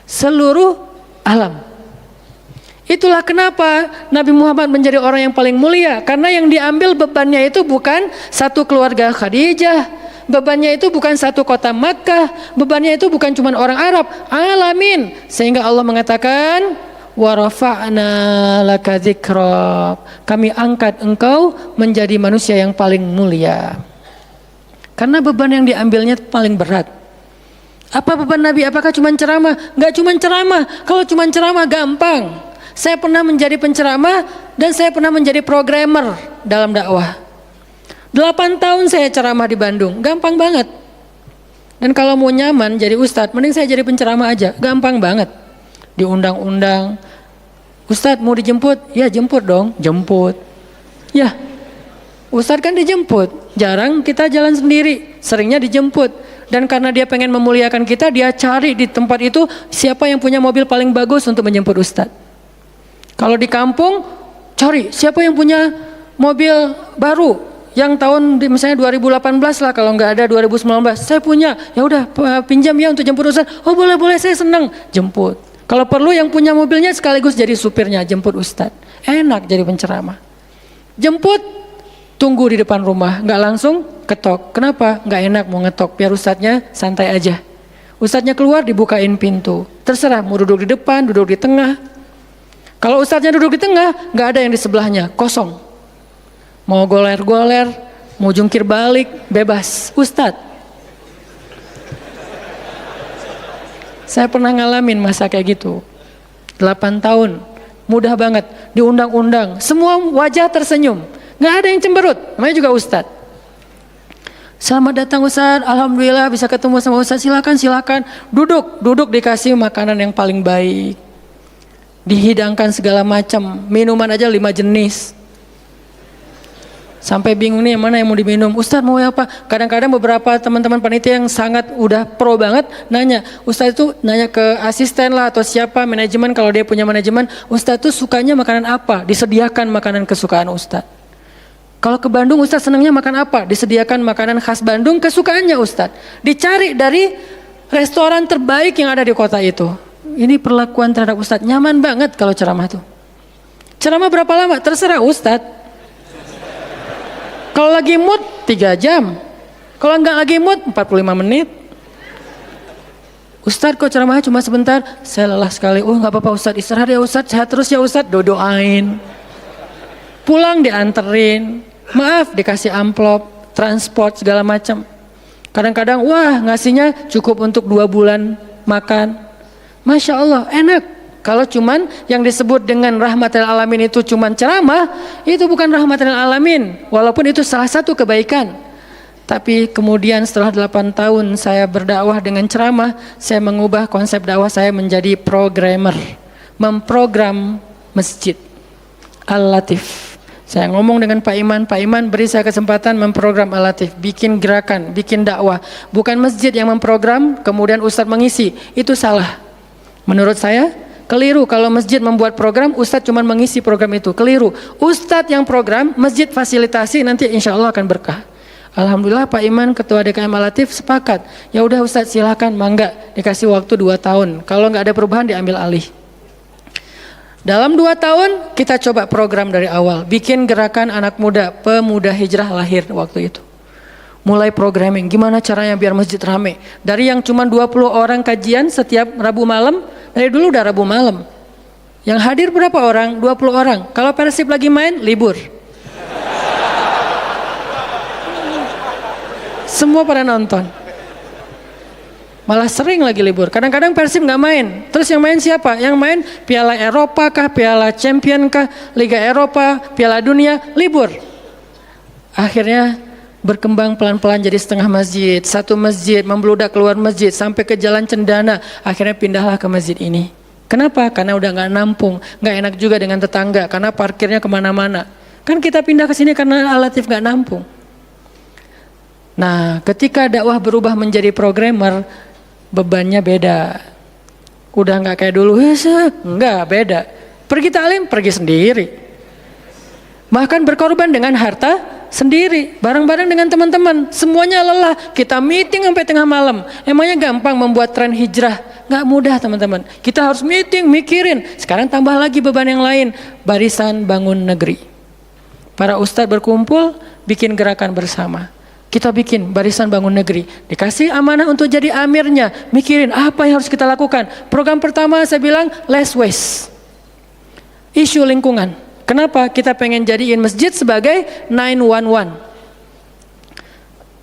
Seluruh alam. Itulah kenapa Nabi Muhammad menjadi orang yang paling mulia. Karena yang diambil bebannya itu bukan satu keluarga Khadijah. Bebannya itu bukan satu kota Makkah. Bebannya itu bukan cuma orang Arab. Alamin. Sehingga Allah mengatakan, wa rafa'na laka dzikrak. Kami angkat engkau menjadi manusia yang paling mulia. Karena beban yang diambilnya paling berat. Apa beban Nabi? Apakah cuma ceramah? Enggak cuma ceramah. Kalau cuma ceramah gampang. Saya pernah menjadi penceramah dan saya pernah menjadi programmer dalam dakwah. 8 tahun saya ceramah di Bandung, gampang banget. Dan kalau mau nyaman jadi ustadz, mending saya jadi penceramah aja, gampang banget. Diundang-undang, ustadz mau dijemput? Ya jemput dong, jemput. Ya, ustadz kan dijemput, jarang kita jalan sendiri, seringnya dijemput. Dan karena dia pengen memuliakan kita, dia cari di tempat itu siapa yang punya mobil paling bagus untuk menjemput ustadz. Kalau di kampung, cari siapa yang punya mobil baru yang tahun misalnya 2018 lah, kalau nggak ada 2019. Saya punya, ya udah pinjam ya untuk jemput ustaz. Oh boleh, saya senang, jemput. Kalau perlu yang punya mobilnya sekaligus jadi supirnya, jemput ustaz. Enak jadi penceramah. Jemput, tunggu di depan rumah, nggak langsung ketok. Kenapa? Nggak enak mau ngetok, biar ustaznya santai aja. Ustaznya keluar dibukain pintu. Terserah mau duduk di depan, duduk di tengah. Kalau ustadznya duduk di tengah, nggak ada yang di sebelahnya, kosong. Mau goler-goler, mau jungkir balik, bebas. Ustadz. Saya pernah ngalamin masa kayak gitu. 8 tahun, mudah banget. Diundang-undang, semua wajah tersenyum. Nggak ada yang cemberut, namanya juga ustadz. Selamat datang ustadz, alhamdulillah bisa ketemu sama ustadz, silakan. Duduk dikasih makanan yang paling baik. Dihidangkan segala macam, minuman aja 5 jenis. Sampai bingung nih mana yang mau diminum. Ustadz mau apa? Kadang-kadang beberapa teman-teman panitia yang sangat udah pro banget nanya. Ustadz itu nanya ke asisten lah atau siapa manajemen, kalau dia punya manajemen. Ustadz itu sukanya makanan apa? Disediakan makanan kesukaan ustadz. Kalau ke Bandung ustadz senangnya makan apa? Disediakan makanan khas Bandung kesukaannya ustadz. Dicari dari restoran terbaik yang ada di kota itu. Ini perlakuan terhadap ustadz, nyaman banget kalau ceramah tuh. Ceramah berapa lama? Terserah ustadz. Kalau lagi mood 3 jam. Kalau enggak lagi mood 45 menit. Ustadz kok ceramahnya cuma sebentar? Saya lelah sekali. Oh enggak apa-apa ustadz, istirahat ya ustadz, sehat terus ya ustadz, doain. Pulang dianterin. Maaf dikasih amplop, transport segala macam. Kadang-kadang wah ngasihnya cukup untuk 2 bulan makan. Masya Allah enak. Kalau cuman yang disebut dengan rahmatil alamin itu cuman ceramah, itu bukan rahmatil alamin. Walaupun itu salah satu kebaikan. Tapi kemudian setelah 8 tahun saya berdakwah dengan ceramah, saya mengubah konsep dakwah saya menjadi programmer. Memprogram masjid. Al-Latif. Saya ngomong dengan Pak Iman beri saya kesempatan memprogram Al-Latif, bikin gerakan, bikin dakwah. Bukan masjid yang memprogram, kemudian ustadz mengisi, itu salah. Menurut saya, Keliru kalau masjid membuat program, ustadz cuma mengisi program itu. Keliru. Ustadz yang program, masjid fasilitasi, nanti insya Allah akan berkah. Alhamdulillah Pak Iman, Ketua DKM Al-Latif sepakat. Ya udah ustadz silakan, mangga, dikasih waktu 2 tahun. Kalau nggak ada perubahan diambil alih. Dalam 2 tahun kita coba program dari awal. Bikin gerakan anak muda, pemuda hijrah lahir waktu itu. Mulai programming, gimana caranya biar masjid rame. Dari yang cuma 20 orang kajian setiap Rabu malam, dari dulu udah Rabu malam. Yang hadir berapa orang? 20 orang. Kalau Persib lagi main, libur. Semua pada nonton. Malah sering lagi libur. Kadang-kadang Persib nggak main. Terus yang main siapa? Yang main Piala Eropa kah, Piala Champion kah, Liga Eropa, Piala Dunia, libur. Akhirnya berkembang pelan-pelan jadi setengah masjid, satu masjid, membludak keluar masjid sampai ke Jalan Cendana. Akhirnya pindahlah ke masjid ini. Kenapa? Karena udah nggak nampung, nggak enak juga dengan tetangga, karena parkirnya kemana-mana. Kan kita pindah ke sini karena Al-Latif nggak nampung. Nah, ketika dakwah berubah menjadi programmer, bebannya beda. Udah nggak kayak dulu, nggak beda. Pergi taklim, pergi sendiri. Bahkan berkorban dengan harta sendiri, bareng-bareng dengan teman-teman, semuanya lelah. Kita meeting sampai tengah malam. Emangnya gampang membuat tren hijrah? Nggak mudah teman-teman. Kita harus meeting, mikirin. Sekarang tambah lagi beban yang lain, Barisan Bangun Negeri. Para ustadz berkumpul, bikin gerakan bersama. Kita bikin Barisan Bangun Negeri. Dikasih amanah untuk jadi amirnya, mikirin apa yang harus kita lakukan. Program pertama saya bilang less waste. Isu lingkungan. Kenapa? Kita pengen jadiin masjid sebagai 911.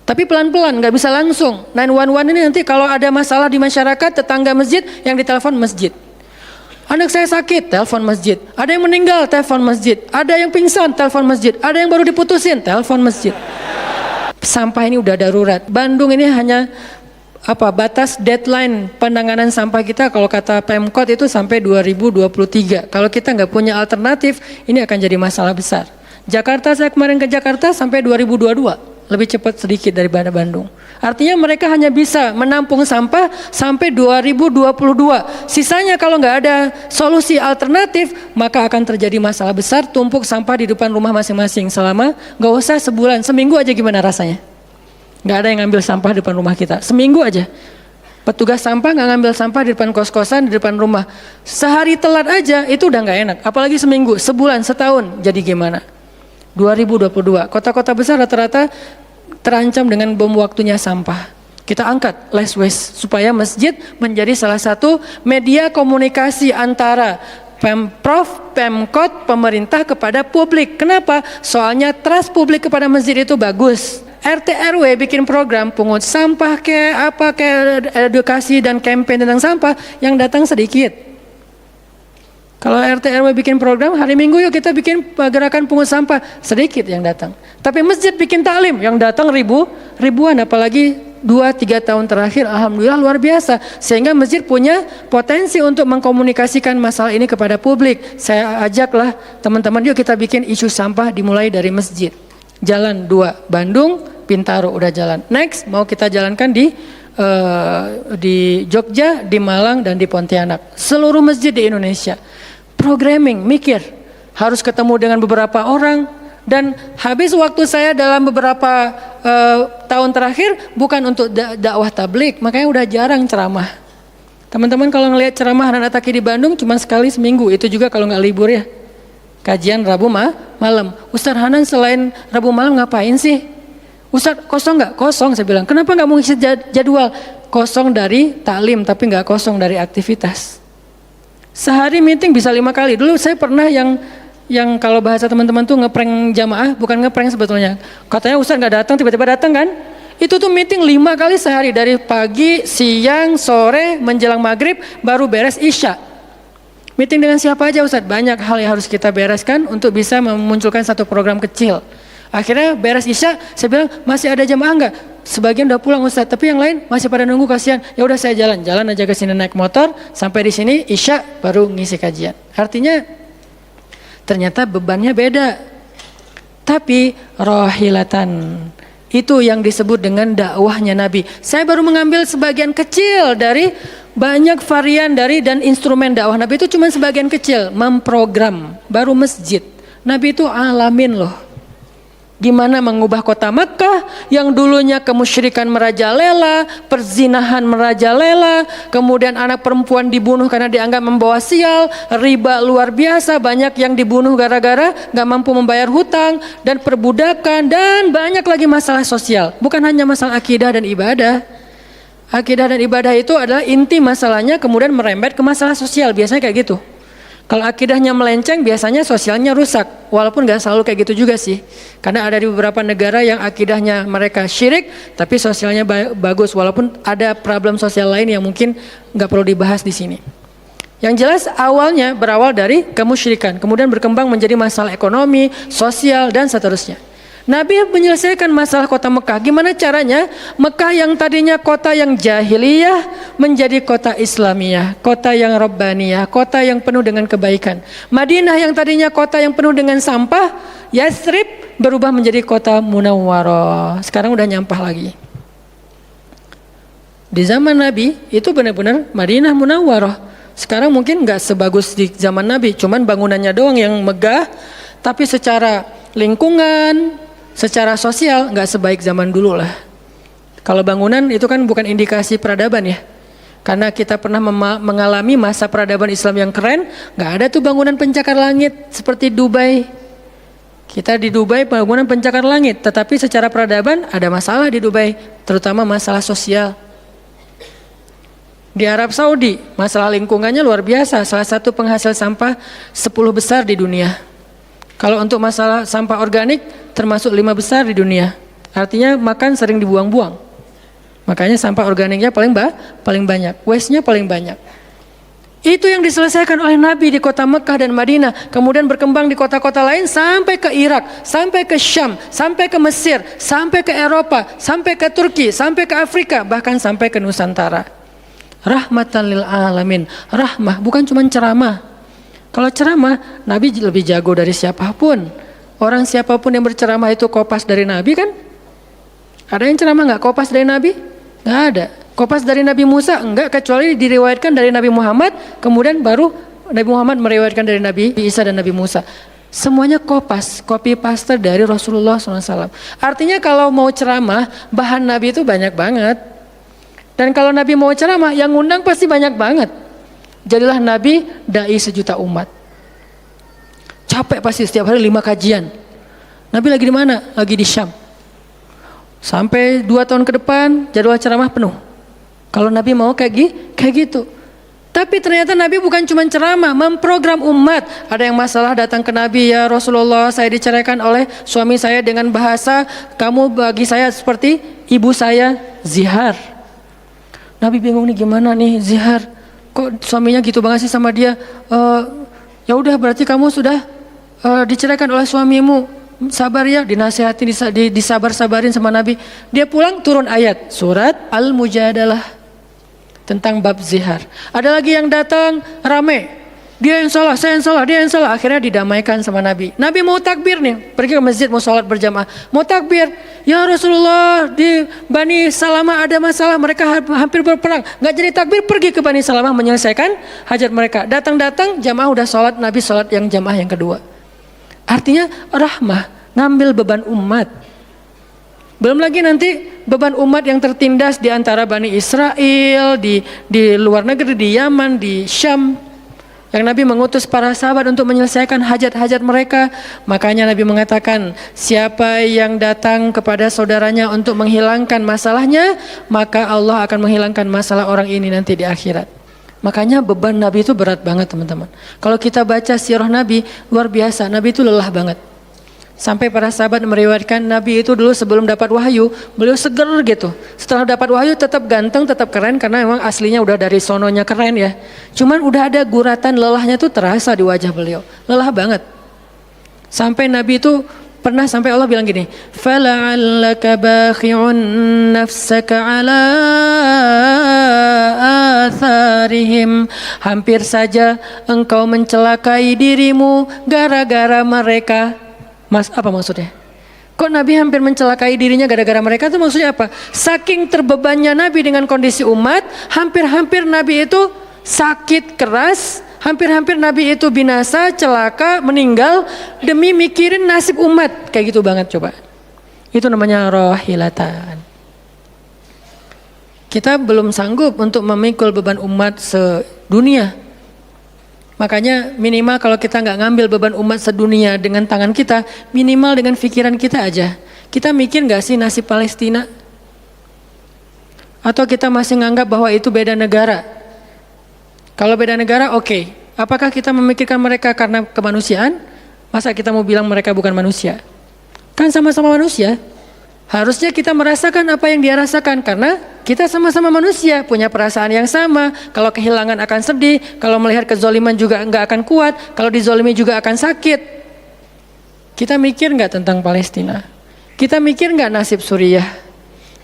Tapi pelan-pelan, nggak bisa langsung. 911 ini nanti kalau ada masalah di masyarakat, tetangga masjid yang ditelepon masjid. Anak saya sakit, telepon masjid. Ada yang meninggal, telepon masjid. Ada yang pingsan, telepon masjid. Ada yang baru diputusin, telepon masjid. Sampah ini udah darurat. Bandung ini hanya batas deadline penanganan sampah kita kalau kata Pemkot itu sampai 2023. Kalau kita nggak punya alternatif, ini akan jadi masalah besar. Jakarta, saya kemarin ke Jakarta sampai 2022, lebih cepat sedikit daripada Bandung. Artinya mereka hanya bisa menampung sampah sampai 2022. Sisanya kalau nggak ada solusi alternatif, maka akan terjadi masalah besar, tumpuk sampah di depan rumah masing-masing selama nggak usah sebulan, seminggu aja gimana rasanya? Nggak ada yang ngambil sampah di depan rumah kita, seminggu aja. Petugas sampah nggak ngambil sampah di depan kos-kosan, di depan rumah. Sehari telat aja itu udah nggak enak, apalagi seminggu, sebulan, setahun, jadi gimana? 2022, kota-kota besar rata-rata terancam dengan bom waktunya sampah. Kita angkat less waste supaya masjid menjadi salah satu media komunikasi antara Pemprov, Pemkot, pemerintah kepada publik. Kenapa? Soalnya trust publik kepada masjid itu bagus. RT RW bikin program pungut sampah edukasi dan campaign tentang sampah, yang datang sedikit. Kalau RT RW bikin program hari Minggu yuk kita bikin gerakan pungut sampah, sedikit yang datang. Tapi masjid bikin taklim, yang datang ribuan, apalagi 2-3 tahun terakhir alhamdulillah luar biasa. Sehingga masjid punya potensi untuk mengkomunikasikan masalah ini kepada publik. Saya ajaklah teman-teman, yuk kita bikin isu sampah dimulai dari masjid. Jalan 2 Bandung, Bintaro udah jalan. Next mau kita jalankan di Jogja, di Malang dan di Pontianak. Seluruh masjid di Indonesia. Programming, mikir, harus ketemu dengan beberapa orang, dan habis waktu saya dalam beberapa tahun terakhir bukan untuk dakwah tablik, makanya udah jarang ceramah. Teman-teman kalau ngelihat ceramah Hanan Attaqi di Bandung cuma sekali seminggu, itu juga kalau nggak libur ya. Kajian Rabu malam. Ustaz Hanan selain Rabu malam ngapain sih? Ustaz kosong nggak? Kosong, saya bilang. Kenapa nggak mau ngisi jadwal? Kosong dari taklim tapi nggak kosong dari aktivitas. Sehari meeting bisa 5 kali. Dulu saya pernah yang kalau bahasa teman-teman tuh ngeprank jamaah, bukan ngeprank sebetulnya. Katanya Ustaz nggak datang, tiba-tiba datang kan? Itu tuh meeting 5 kali sehari, dari pagi, siang, sore, menjelang maghrib, baru beres isya. Meeting dengan siapa aja Ustaz? Banyak hal yang harus kita bereskan untuk bisa memunculkan satu program kecil. Akhirnya beres isya, saya bilang masih ada jamaah enggak? Sebagian udah pulang Ustaz, tapi yang lain masih pada nunggu, kasihan. Ya udah saya jalan aja ke sini naik motor, sampai di sini isya baru ngisi kajian. Artinya ternyata bebannya beda. Tapi rohilatan itu yang disebut dengan dakwahnya Nabi. Saya baru mengambil sebagian kecil dari Banyak varian dari dan instrumen dakwah Nabi itu cuma sebagian kecil, memprogram, baru masjid. Nabi itu alamin loh. Gimana mengubah kota Makkah yang dulunya kemusyrikan merajalela, perzinahan merajalela, kemudian anak perempuan dibunuh karena dianggap membawa sial, riba luar biasa, banyak yang dibunuh gara-gara gak mampu membayar hutang, dan perbudakan, dan banyak lagi masalah sosial. Bukan hanya masalah akidah dan ibadah. Akidah dan ibadah itu adalah inti masalahnya, kemudian merembet ke masalah sosial, biasanya kayak gitu. Kalau akidahnya melenceng, biasanya sosialnya rusak. Walaupun gak selalu kayak gitu juga sih. Karena ada di beberapa negara yang akidahnya mereka syirik, tapi sosialnya bagus. Walaupun ada problem sosial lain yang mungkin gak perlu dibahas di sini. Yang jelas awalnya berawal dari kemusyrikan, kemudian berkembang menjadi masalah ekonomi, sosial, dan seterusnya. Nabi menyelesaikan masalah kota Mekah. Gimana caranya? Mekah yang tadinya kota yang jahiliyah menjadi kota Islamiyah, kota yang Rabbaniyah, kota yang penuh dengan kebaikan. Madinah yang tadinya kota yang penuh dengan sampah, Yathrib berubah menjadi kota Munawwarah. Sekarang udah nyampah lagi. Di zaman Nabi itu benar-benar Madinah Munawwarah. Sekarang mungkin nggak sebagus di zaman Nabi, cuman bangunannya doang yang megah, tapi secara lingkungan, secara sosial nggak sebaik zaman dulu lah. Kalau bangunan itu kan bukan indikasi peradaban ya. Karena kita pernah mengalami masa peradaban Islam yang keren, nggak ada tuh bangunan pencakar langit seperti Dubai. Kita di Dubai bangunan pencakar langit, tetapi secara peradaban ada masalah di Dubai, terutama masalah sosial. Di Arab Saudi masalah lingkungannya luar biasa, salah satu penghasil sampah 10 besar di dunia. Kalau untuk masalah sampah organik termasuk 5 besar di dunia. Artinya makan sering dibuang-buang. Makanya sampah organiknya paling banyak, waste-nya paling banyak. Itu yang diselesaikan oleh Nabi di kota Mekah dan Madinah, kemudian berkembang di kota-kota lain sampai ke Irak, sampai ke Syam, sampai ke Mesir, sampai ke Eropa, sampai ke Turki, sampai ke Afrika, bahkan sampai ke Nusantara. Rahmatan lil alamin. Rahmah bukan cuma ceramah. Kalau ceramah, Nabi lebih jago dari siapapun. Orang siapapun yang berceramah itu kopas dari Nabi kan? Ada yang ceramah nggak kopas dari Nabi? Nggak ada. Kopas dari Nabi Musa? Enggak, kecuali diriwayatkan dari Nabi Muhammad, kemudian baru Nabi Muhammad meriwayatkan dari Nabi Isa dan Nabi Musa. Semuanya kopas, copy paste dari Rasulullah SAW. Artinya kalau mau ceramah, bahan Nabi itu banyak banget. Dan kalau Nabi mau ceramah, yang ngundang pasti banyak banget. Jadilah Nabi dai sejuta umat. Capek pasti setiap hari 5 kajian. Nabi lagi di mana? Lagi di Syam. Sampai 2 tahun ke depan jadwal ceramah penuh. Kalau Nabi mau kayak gitu. Tapi ternyata Nabi bukan cuma ceramah, memprogram umat. Ada yang masalah datang ke Nabi, ya Rasulullah, saya diceraikan oleh suami saya dengan bahasa, kamu bagi saya seperti ibu saya, zihar. Nabi bingung nih, gimana nih zihar? Kok suaminya gitu banget sih sama dia? Ya udah, berarti kamu sudah diceraikan oleh suamimu. Sabar ya, dinasihati, disabar-sabarin sama Nabi. Dia pulang turun ayat surat Al-Mujadalah tentang bab zihar. Ada lagi yang datang rame. Dia yang salah, saya yang salah, dia yang salah. Akhirnya didamaikan sama Nabi. Nabi mau takbir nih, pergi ke masjid mau sholat berjamaah. Mau takbir, ya Rasulullah, di Bani Salamah ada masalah, mereka hampir berperang. Gak jadi takbir, pergi ke Bani Salamah menyelesaikan hajat mereka. Datang-datang jamaah udah sholat, Nabi sholat yang jamaah yang kedua. Artinya rahmah, ngambil beban umat. Belum lagi nanti beban umat yang tertindas di antara Bani Israel, di luar negeri, di Yaman, di Syam. Yang Nabi mengutus para sahabat untuk menyelesaikan hajat-hajat mereka. Makanya Nabi mengatakan, siapa yang datang kepada saudaranya untuk menghilangkan masalahnya, maka Allah akan menghilangkan masalah orang ini nanti di akhirat. Makanya beban Nabi itu berat banget teman-teman. Kalau kita baca sirah Nabi, luar biasa, Nabi itu lelah banget. Sampai para sahabat meriwayatkan Nabi itu dulu sebelum dapat wahyu, beliau seger gitu. Setelah dapat wahyu tetap ganteng, tetap keren, karena memang aslinya udah dari sononya keren ya. Cuman udah ada guratan lelahnya tuh terasa di wajah beliau. Lelah banget. Sampai Nabi itu pernah sampai Allah bilang gini, "Fala'allaka bakhi'un nafsaka 'ala atharihim." Hampir saja engkau mencelakai dirimu gara-gara mereka. Apa maksudnya? Kok Nabi hampir mencelakai dirinya gara-gara mereka, itu maksudnya apa? Saking terbebannya Nabi dengan kondisi umat, hampir-hampir Nabi itu sakit keras, hampir-hampir Nabi itu binasa, celaka, meninggal demi mikirin nasib umat. Kayak gitu banget coba. Itu namanya rohilatan. Kita belum sanggup untuk memikul beban umat sedunia. Makanya minimal kalau kita nggak ngambil beban umat sedunia dengan tangan kita, minimal dengan pikiran kita aja. Kita mikir nggak sih nasib Palestina? Atau kita masih nganggap bahwa itu beda negara? Kalau beda negara oke. Apakah kita memikirkan mereka karena kemanusiaan? Masa kita mau bilang mereka bukan manusia? Kan sama-sama manusia. Harusnya kita merasakan apa yang dia rasakan karena kita sama-sama manusia, punya perasaan yang sama. Kalau kehilangan akan sedih, kalau melihat kezoliman juga nggak akan kuat, kalau dizolimi juga akan sakit. Kita mikir nggak tentang Palestina? Kita mikir nggak nasib Suriah?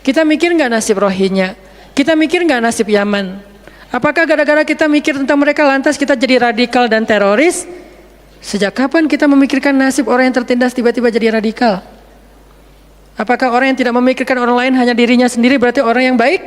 Kita mikir nggak nasib Rohingya? Kita mikir nggak nasib Yaman? Apakah gara-gara kita mikir tentang mereka lantas kita jadi radikal dan teroris? Sejak kapan kita memikirkan nasib orang yang tertindas tiba-tiba jadi radikal? Apakah orang yang tidak memikirkan orang lain hanya dirinya sendiri berarti orang yang baik?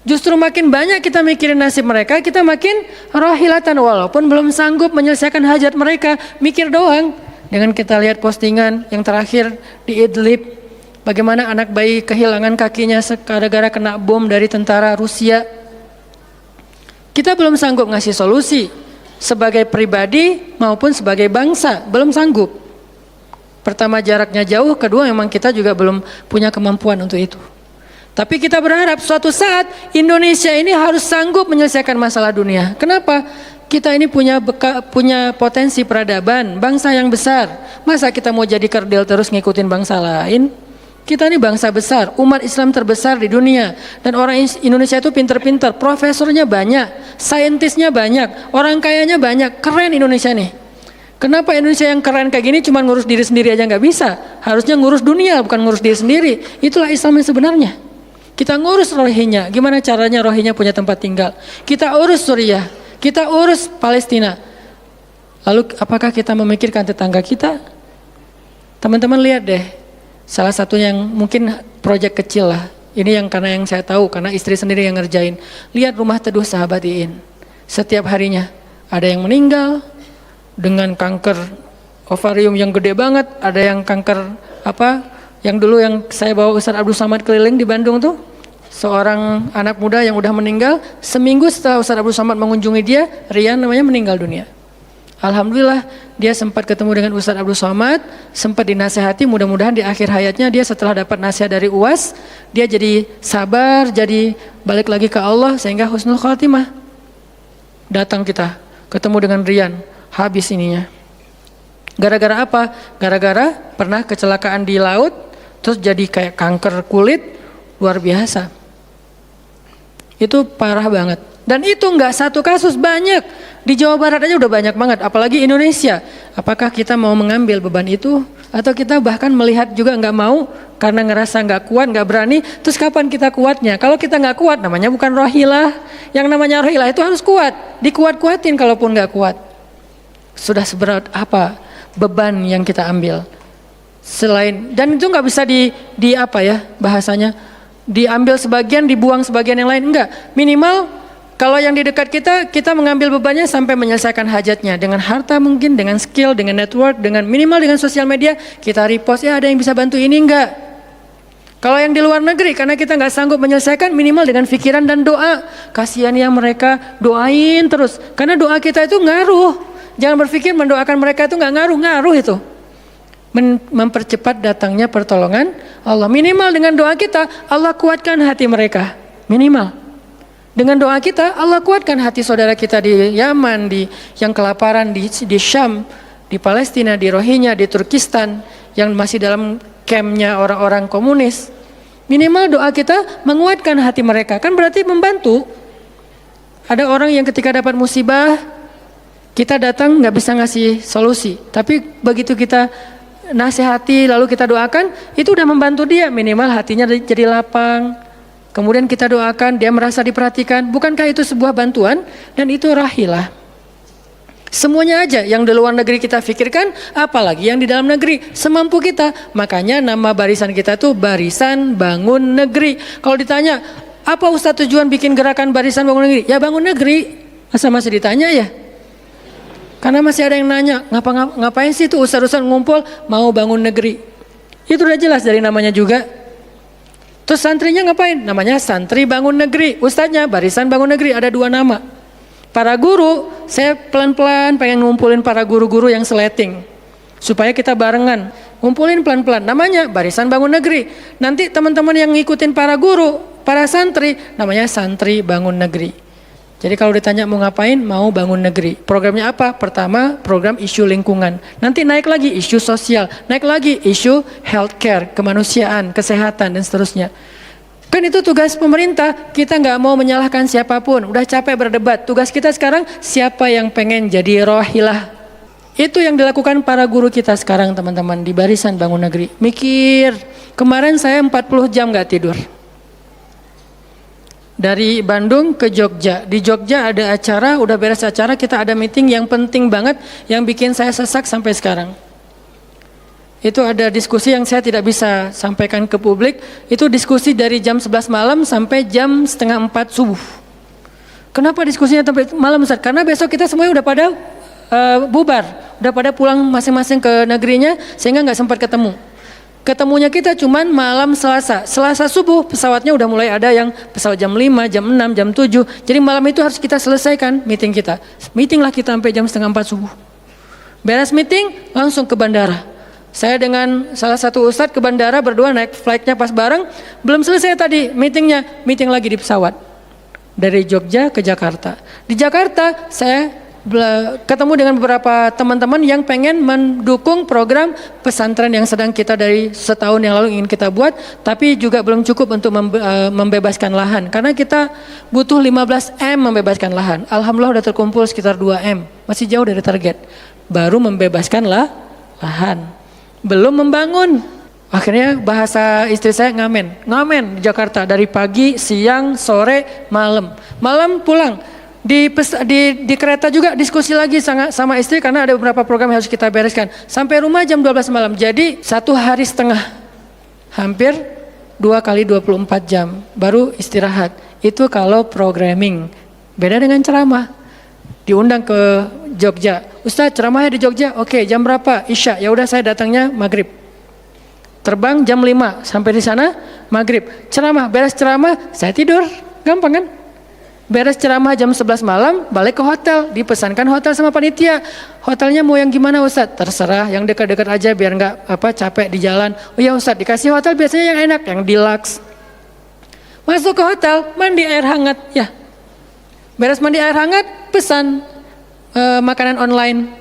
Justru makin banyak kita mikirin nasib mereka, kita makin rohilatan walaupun belum sanggup menyelesaikan hajat mereka, mikir doang. Dengan kita lihat postingan yang terakhir di Idlib, bagaimana anak bayi kehilangan kakinya gara-gara kena bom dari tentara Rusia. Kita belum sanggup ngasih solusi sebagai pribadi maupun sebagai bangsa, belum sanggup. Pertama jaraknya jauh, kedua memang kita juga belum punya kemampuan untuk itu. Tapi kita berharap suatu saat Indonesia ini harus sanggup menyelesaikan masalah dunia. Kenapa? Kita ini punya potensi peradaban, bangsa yang besar. Masa kita mau jadi kerdil terus ngikutin bangsa lain? Kita ini bangsa besar, umat Islam terbesar di dunia. Dan orang Indonesia itu pinter-pinter, profesornya banyak, saintisnya banyak, orang kayanya banyak, keren Indonesia nih. Kenapa Indonesia yang keren kayak gini cuma ngurus diri sendiri aja nggak bisa? Harusnya ngurus dunia bukan ngurus diri sendiri. Itulah Islam yang sebenarnya. Kita ngurus Rohingya, gimana caranya Rohingya punya tempat tinggal? Kita urus Suriah, kita urus Palestina. Lalu apakah kita memikirkan tetangga kita? Teman-teman lihat deh, salah satu yang mungkin proyek kecil lah. Ini yang karena yang saya tahu, karena istri sendiri yang ngerjain. Lihat rumah teduh sahabat Iin. Setiap harinya ada yang meninggal dengan kanker ovarium yang gede banget, ada yang kanker yang dulu yang saya bawa Ustaz Abdul Samad keliling di Bandung tuh, seorang anak muda yang udah meninggal, seminggu setelah Ustaz Abdul Samad mengunjungi dia, Rian namanya, meninggal dunia. Alhamdulillah dia sempat ketemu dengan Ustaz Abdul Samad, sempat dinasehati, mudah-mudahan di akhir hayatnya dia setelah dapat nasihat dari UAS, dia jadi sabar, jadi balik lagi ke Allah sehingga husnul khatimah. Datang kita ketemu dengan Rian, habis ininya. Gara-gara apa? Gara-gara pernah kecelakaan di laut, terus jadi kayak kanker kulit, luar biasa. Itu parah banget. Dan itu nggak satu kasus, banyak. Di Jawa Barat aja udah banyak banget, apalagi Indonesia. Apakah kita mau mengambil beban itu? Atau kita bahkan melihat juga nggak mau, karena ngerasa nggak kuat, nggak berani. Terus kapan kita kuatnya? Kalau kita nggak kuat, namanya bukan rohilah. Yang namanya rohilah itu harus kuat. Dikuat-kuatin kalaupun nggak kuat. Sudah seberat apa beban yang kita ambil selain, dan itu nggak bisa bahasanya diambil sebagian dibuang sebagian yang lain, enggak. Minimal kalau yang di dekat kita mengambil bebannya sampai menyelesaikan hajatnya dengan harta, mungkin dengan skill, dengan network, dengan minimal dengan sosial media kita repost, ya ada yang bisa bantu ini, enggak. Kalau yang di luar negeri karena kita nggak sanggup menyelesaikan, minimal dengan pikiran dan doa, kasihan ya mereka, doain terus karena doa kita itu ngaruh. Jangan berpikir mendoakan mereka itu nggak ngaruh itu. Mempercepat datangnya pertolongan Allah. Minimal dengan doa kita, Allah kuatkan hati mereka. Minimal. Dengan doa kita, Allah kuatkan hati saudara kita di Yaman, yang kelaparan di Syam, di Palestina, di Rohingya, di Turkistan, yang masih dalam campnya orang-orang komunis. Minimal doa kita menguatkan hati mereka. Kan berarti membantu. Ada orang yang ketika dapat musibah, kita datang nggak bisa ngasih solusi, tapi begitu kita nasihati lalu kita doakan, itu udah membantu dia, minimal hatinya jadi lapang. Kemudian kita doakan, dia merasa diperhatikan. Bukankah itu sebuah bantuan? Dan itu rahilah. Semuanya aja yang di luar negeri kita pikirkan, apalagi yang di dalam negeri, semampu kita. Makanya nama barisan kita tuh Barisan Bangun Negeri. Kalau ditanya, apa Ustadz tujuan bikin gerakan Barisan Bangun Negeri? Ya bangun negeri. Masa masih ditanya ya? Karena masih ada yang nanya, ngapain sih tuh ustadz-ustadz ngumpul mau bangun negeri? Itu udah jelas dari namanya juga. Terus santrinya ngapain? Namanya Santri Bangun Negeri. Ustadznya Barisan Bangun Negeri, ada 2 nama. Para guru, saya pelan-pelan pengen ngumpulin para guru-guru yang seleting. Supaya kita barengan. Ngumpulin pelan-pelan. Namanya Barisan Bangun Negeri. Nanti teman-teman yang ngikutin para guru, para santri, namanya Santri Bangun Negeri. Jadi kalau ditanya mau ngapain, mau bangun negeri. Programnya apa? Pertama, program isu lingkungan. Nanti naik lagi isu sosial. Naik lagi isu healthcare, kemanusiaan, kesehatan, dan seterusnya. Kan itu tugas pemerintah, kita nggak mau menyalahkan siapapun, udah capek berdebat. Tugas kita sekarang siapa yang pengen jadi rohilah. Itu yang dilakukan para guru kita sekarang teman-teman di Barisan Bangun Negeri. Mikir, kemarin saya 40 jam nggak tidur. Dari Bandung ke Jogja. Di Jogja ada acara, udah beres acara, kita ada meeting yang penting banget, yang bikin saya sesak sampai sekarang. Itu ada diskusi yang saya tidak bisa sampaikan ke publik. Itu diskusi dari jam 11 malam sampai jam setengah 4 subuh. Kenapa diskusinya sampai malam Ustaz? Karena besok kita semuanya udah pada bubar. Udah pada pulang masing-masing ke negerinya sehingga nggak sempat ketemu. Ketemunya kita cuman malam Selasa. Selasa subuh pesawatnya udah mulai ada yang pesawat jam 5, jam 6, jam 7. Jadi malam itu harus kita selesaikan meeting kita. Meeting lah kita sampai jam setengah 4 subuh. Beres meeting langsung ke bandara. Saya dengan salah satu ustadz ke bandara berdua naik flightnya pas bareng. Belum selesai tadi meetingnya, meeting lagi di pesawat. Dari Jogja ke Jakarta. Di Jakarta saya ketemu dengan beberapa teman-teman yang pengen mendukung program pesantren yang sedang kita dari setahun yang lalu ingin kita buat. Tapi juga belum cukup untuk membebaskan lahan. Karena kita butuh 15 M membebaskan lahan. Alhamdulillah udah terkumpul sekitar 2 M. Masih jauh dari target. Baru membebaskan lahan. Belum membangun. Akhirnya bahasa istri saya ngamen di Jakarta dari pagi, siang, sore, malam. Malam pulang. Di kereta juga diskusi lagi sama istri karena ada beberapa program yang harus kita bereskan. Sampai rumah jam 12 malam. Jadi 1 hari setengah. Hampir 2 kali 24 jam baru istirahat. Itu kalau programming. Beda dengan ceramah. Diundang ke Jogja. Ustaz ceramahnya di Jogja. Oke, jam berapa? Isya. Ya udah saya datangnya maghrib. Terbang jam 5 sampai di sana maghrib. Ceramah, beres ceramah saya tidur. Gampang kan? Beres ceramah jam 11 malam balik ke hotel. Dipesankan hotel sama panitia. Hotelnya mau yang gimana Ustaz? Terserah, yang dekat-dekat aja biar nggak capek di jalan. Oh ya Ustaz, dikasih hotel biasanya yang enak, yang deluxe. Masuk ke hotel, mandi air hangat. Ya. Beres mandi air hangat, pesan makanan online.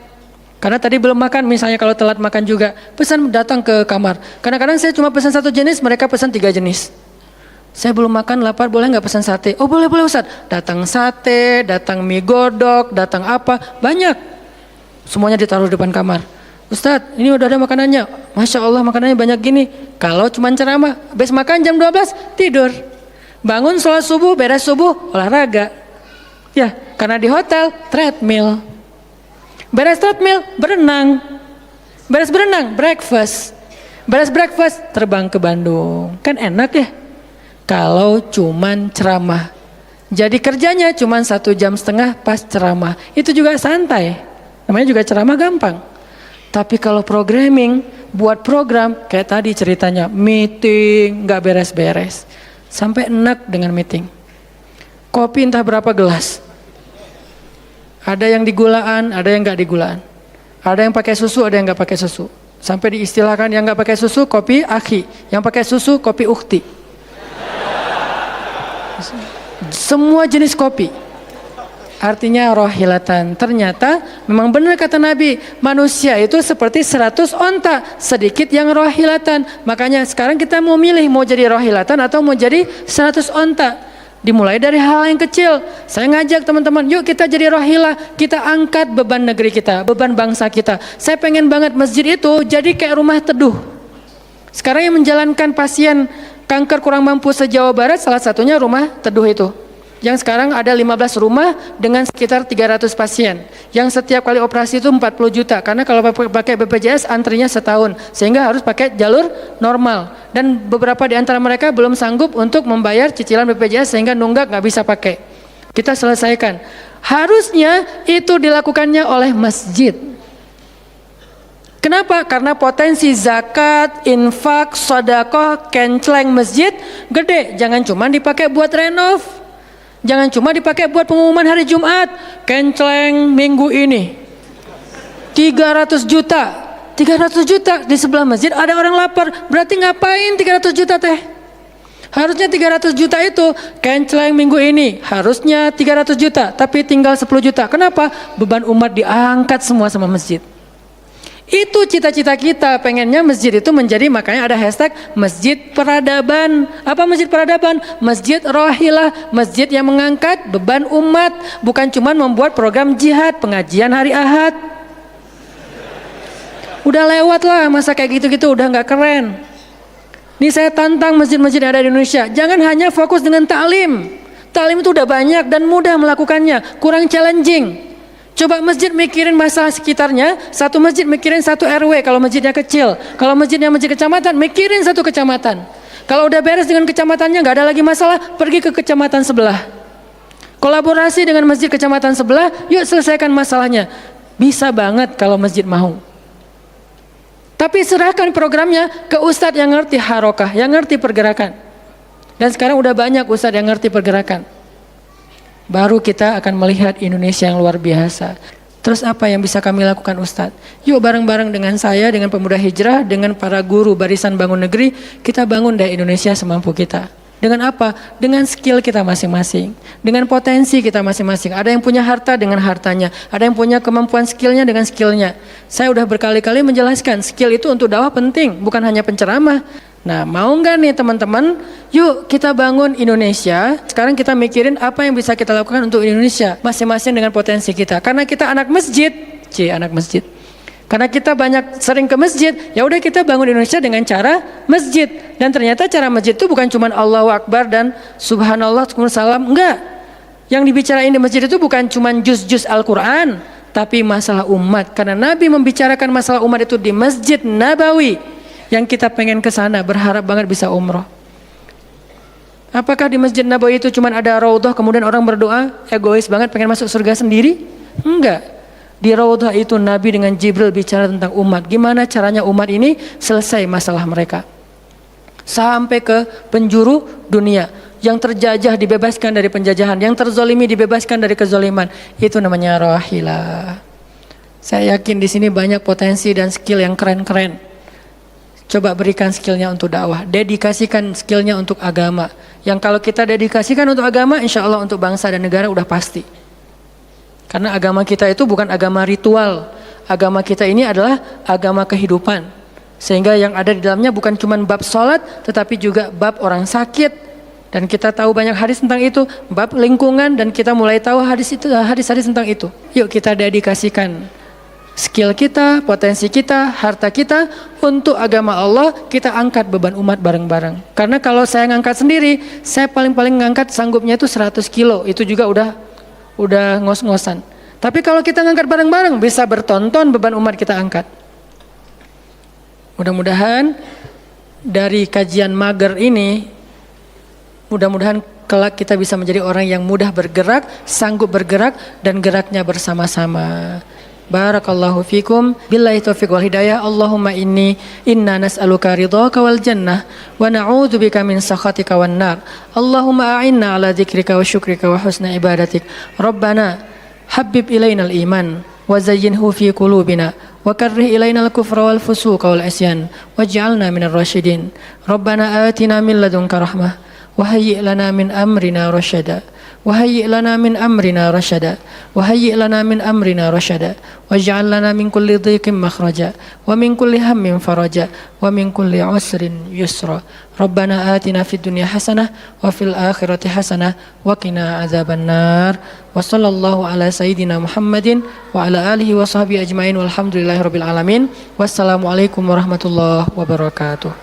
Karena tadi belum makan, misalnya kalau telat makan juga, pesan datang ke kamar. Kadang-kadang saya cuma pesan 1 jenis, mereka pesan 3 jenis. Saya belum makan, lapar, boleh nggak pesan sate? Oh boleh Ustaz. Datang sate, datang mie godok, datang apa, banyak. Semuanya ditaruh di depan kamar. Ustaz, ini udah ada makanannya. Masya Allah makanannya banyak gini. Kalau cuma ceramah, habis makan jam 12, tidur. Bangun sholat subuh, beres subuh, olahraga. Ya, karena di hotel treadmill. Beres treadmill, berenang. Beres berenang, breakfast. Beres breakfast, terbang ke Bandung. Kan enak ya? Kalau cuman ceramah. Jadi kerjanya cuman 1,5 jam pas ceramah. Itu juga santai. Namanya juga ceramah gampang. Tapi kalau programming, buat program kayak tadi ceritanya, meeting nggak beres-beres. Sampai enak dengan meeting. Kopi entah berapa gelas. Ada yang digulaan, ada yang nggak digulaan. Ada yang pakai susu, ada yang nggak pakai susu. Sampai diistilahkan yang nggak pakai susu kopi akhi, yang pakai susu kopi ukhti. Semua jenis kopi. Artinya rohilatan. Ternyata memang benar kata Nabi, manusia itu seperti 100 onta, sedikit yang rohilatan. Makanya sekarang kita mau milih mau jadi rohilatan atau mau jadi 100 onta. Dimulai dari hal yang kecil. Saya ngajak teman-teman, yuk kita jadi rohilah, kita angkat beban negeri kita, beban bangsa kita. Saya pengen banget masjid itu jadi kayak rumah teduh. Sekarang yang menjalankan pasien kanker kurang mampu se-Jawa Barat, salah satunya rumah teduh itu. Yang sekarang ada 15 rumah dengan sekitar 300 pasien. Yang setiap kali operasi itu 40 juta. Karena kalau pakai BPJS antrinya setahun. Sehingga harus pakai jalur normal. Dan beberapa di antara mereka belum sanggup untuk membayar cicilan BPJS sehingga nunggak nggak bisa pakai. Kita selesaikan. Harusnya itu dilakukannya oleh masjid. Kenapa? Karena potensi zakat, infak, sedekah, kenceleng masjid gede. Jangan cuma dipakai buat renov. Jangan cuma dipakai buat pengumuman hari Jumat. Kenceleng minggu ini 300 juta. 300 juta di sebelah masjid ada orang lapar. Berarti ngapain 300 juta teh? Harusnya 300 juta itu kenceleng minggu ini. Harusnya 300 juta. Tapi tinggal 10 juta. Kenapa? Beban umat diangkat semua sama masjid. Itu cita-cita kita, pengennya masjid itu menjadi, makanya ada hashtag masjid peradaban. Apa masjid peradaban? Masjid rohilah, masjid yang mengangkat beban umat, bukan cuma membuat program jihad, pengajian hari Ahad. Udah lewat lah masa kayak gitu-gitu, udah nggak keren. Nih saya tantang masjid-masjid yang ada di Indonesia, jangan hanya fokus dengan taklim. Taklim itu udah banyak dan mudah melakukannya, kurang challenging. Coba masjid mikirin masalah sekitarnya, satu masjid mikirin satu RW kalau masjidnya kecil. Kalau masjidnya masjid kecamatan, mikirin satu kecamatan. Kalau udah beres dengan kecamatannya, nggak ada lagi masalah, pergi ke kecamatan sebelah. Kolaborasi dengan masjid kecamatan sebelah, yuk selesaikan masalahnya. Bisa banget kalau masjid mau. Tapi serahkan programnya ke ustadz yang ngerti harokah, yang ngerti pergerakan. Dan sekarang udah banyak ustadz yang ngerti pergerakan. Baru kita akan melihat Indonesia yang luar biasa. Terus apa yang bisa kami lakukan Ustadz? Yuk bareng-bareng dengan saya, dengan pemuda hijrah, dengan para guru barisan bangun negeri, kita bangun dari Indonesia semampu kita. Dengan apa? Dengan skill kita masing-masing, dengan potensi kita masing-masing. Ada yang punya harta dengan hartanya, ada yang punya kemampuan skillnya dengan skillnya. Saya udah berkali-kali menjelaskan, skill itu untuk dakwah penting, bukan hanya penceramah. Nah, mau nggak nih teman-teman? Yuk kita bangun Indonesia. Sekarang kita mikirin apa yang bisa kita lakukan untuk Indonesia, masing-masing dengan potensi kita. Karena kita anak masjid, anak masjid. Karena kita banyak sering ke masjid, ya udah kita bangun Indonesia dengan cara masjid. Dan ternyata cara masjid itu bukan cuma Allahu Akbar dan Subhanallah, salam, enggak. Yang dibicarain di masjid itu bukan cuma juz-juz Al-Quran, tapi masalah umat. Karena Nabi membicarakan masalah umat itu di Masjid Nabawi. Yang kita pengen ke sana, berharap banget bisa umroh. Apakah di Masjid Nabawi itu cuma ada raudhah kemudian orang berdoa egois banget pengen masuk surga sendiri? Enggak. Di raudhah itu Nabi dengan Jibril bicara tentang umat. Gimana caranya umat ini selesai masalah mereka. Sampai ke penjuru dunia. Yang terjajah dibebaskan dari penjajahan, yang terzolimi dibebaskan dari kezoliman. Itu namanya rahilah. Saya yakin di sini banyak potensi dan skill yang keren-keren. Coba berikan skillnya untuk dakwah, dedikasikan skillnya untuk agama. Yang kalau kita dedikasikan untuk agama, insya Allah untuk bangsa dan negara udah pasti. Karena agama kita itu bukan agama ritual. Agama kita ini adalah agama kehidupan. Sehingga yang ada di dalamnya bukan cuma bab sholat, tetapi juga bab orang sakit. Dan kita tahu banyak hadis tentang itu, bab lingkungan, dan kita mulai tahu hadis-hadis tentang itu. Yuk kita dedikasikan skill kita, potensi kita, harta kita untuk agama Allah. Kita angkat beban umat bareng-bareng. Karena kalau saya ngangkat sendiri, saya paling-paling ngangkat sanggupnya itu 100 kilo. Itu juga udah ngos-ngosan. Tapi kalau kita ngangkat bareng-bareng, bisa bertonton beban umat kita angkat. Mudah-mudahan dari kajian mager ini, mudah-mudahan kelak kita bisa menjadi orang yang mudah bergerak, sanggup bergerak, dan geraknya bersama-sama. Barakallahu fikum, billahi taufiq wal hidayah. Allahumma inna nas'aluka ridhaka wal jannah wa na'udzubika min sakhatika wan nar. Allahumma a'inna ala dzikrika wa syukrika wa husna ibadatik. Rabbana habbib ilainal iman wa zayyinhu fi qulubina wa karrih ilainal kufra wal fusuqa wal isyan waj'alna minar rasyidin. Rabbana atina min ladunka rahmah wa hayyi' lana min amrina rasyada. وهيئ لنا من أمرنا رشدا وهيئ لنا من أمرنا رشدا واجعل لنا من كل ضيق مخرجا ومن كل هم فرجا ومن كل عسر يسرا ربنا آتنا في الدنيا حسنة وفي الآخرة حسنة وقنا عذاب النار وصلى الله على سيدنا محمد وعلى آله وصحبه أجمعين والحمد لله رب العالمين والسلام عليكم ورحمة الله وبركاته.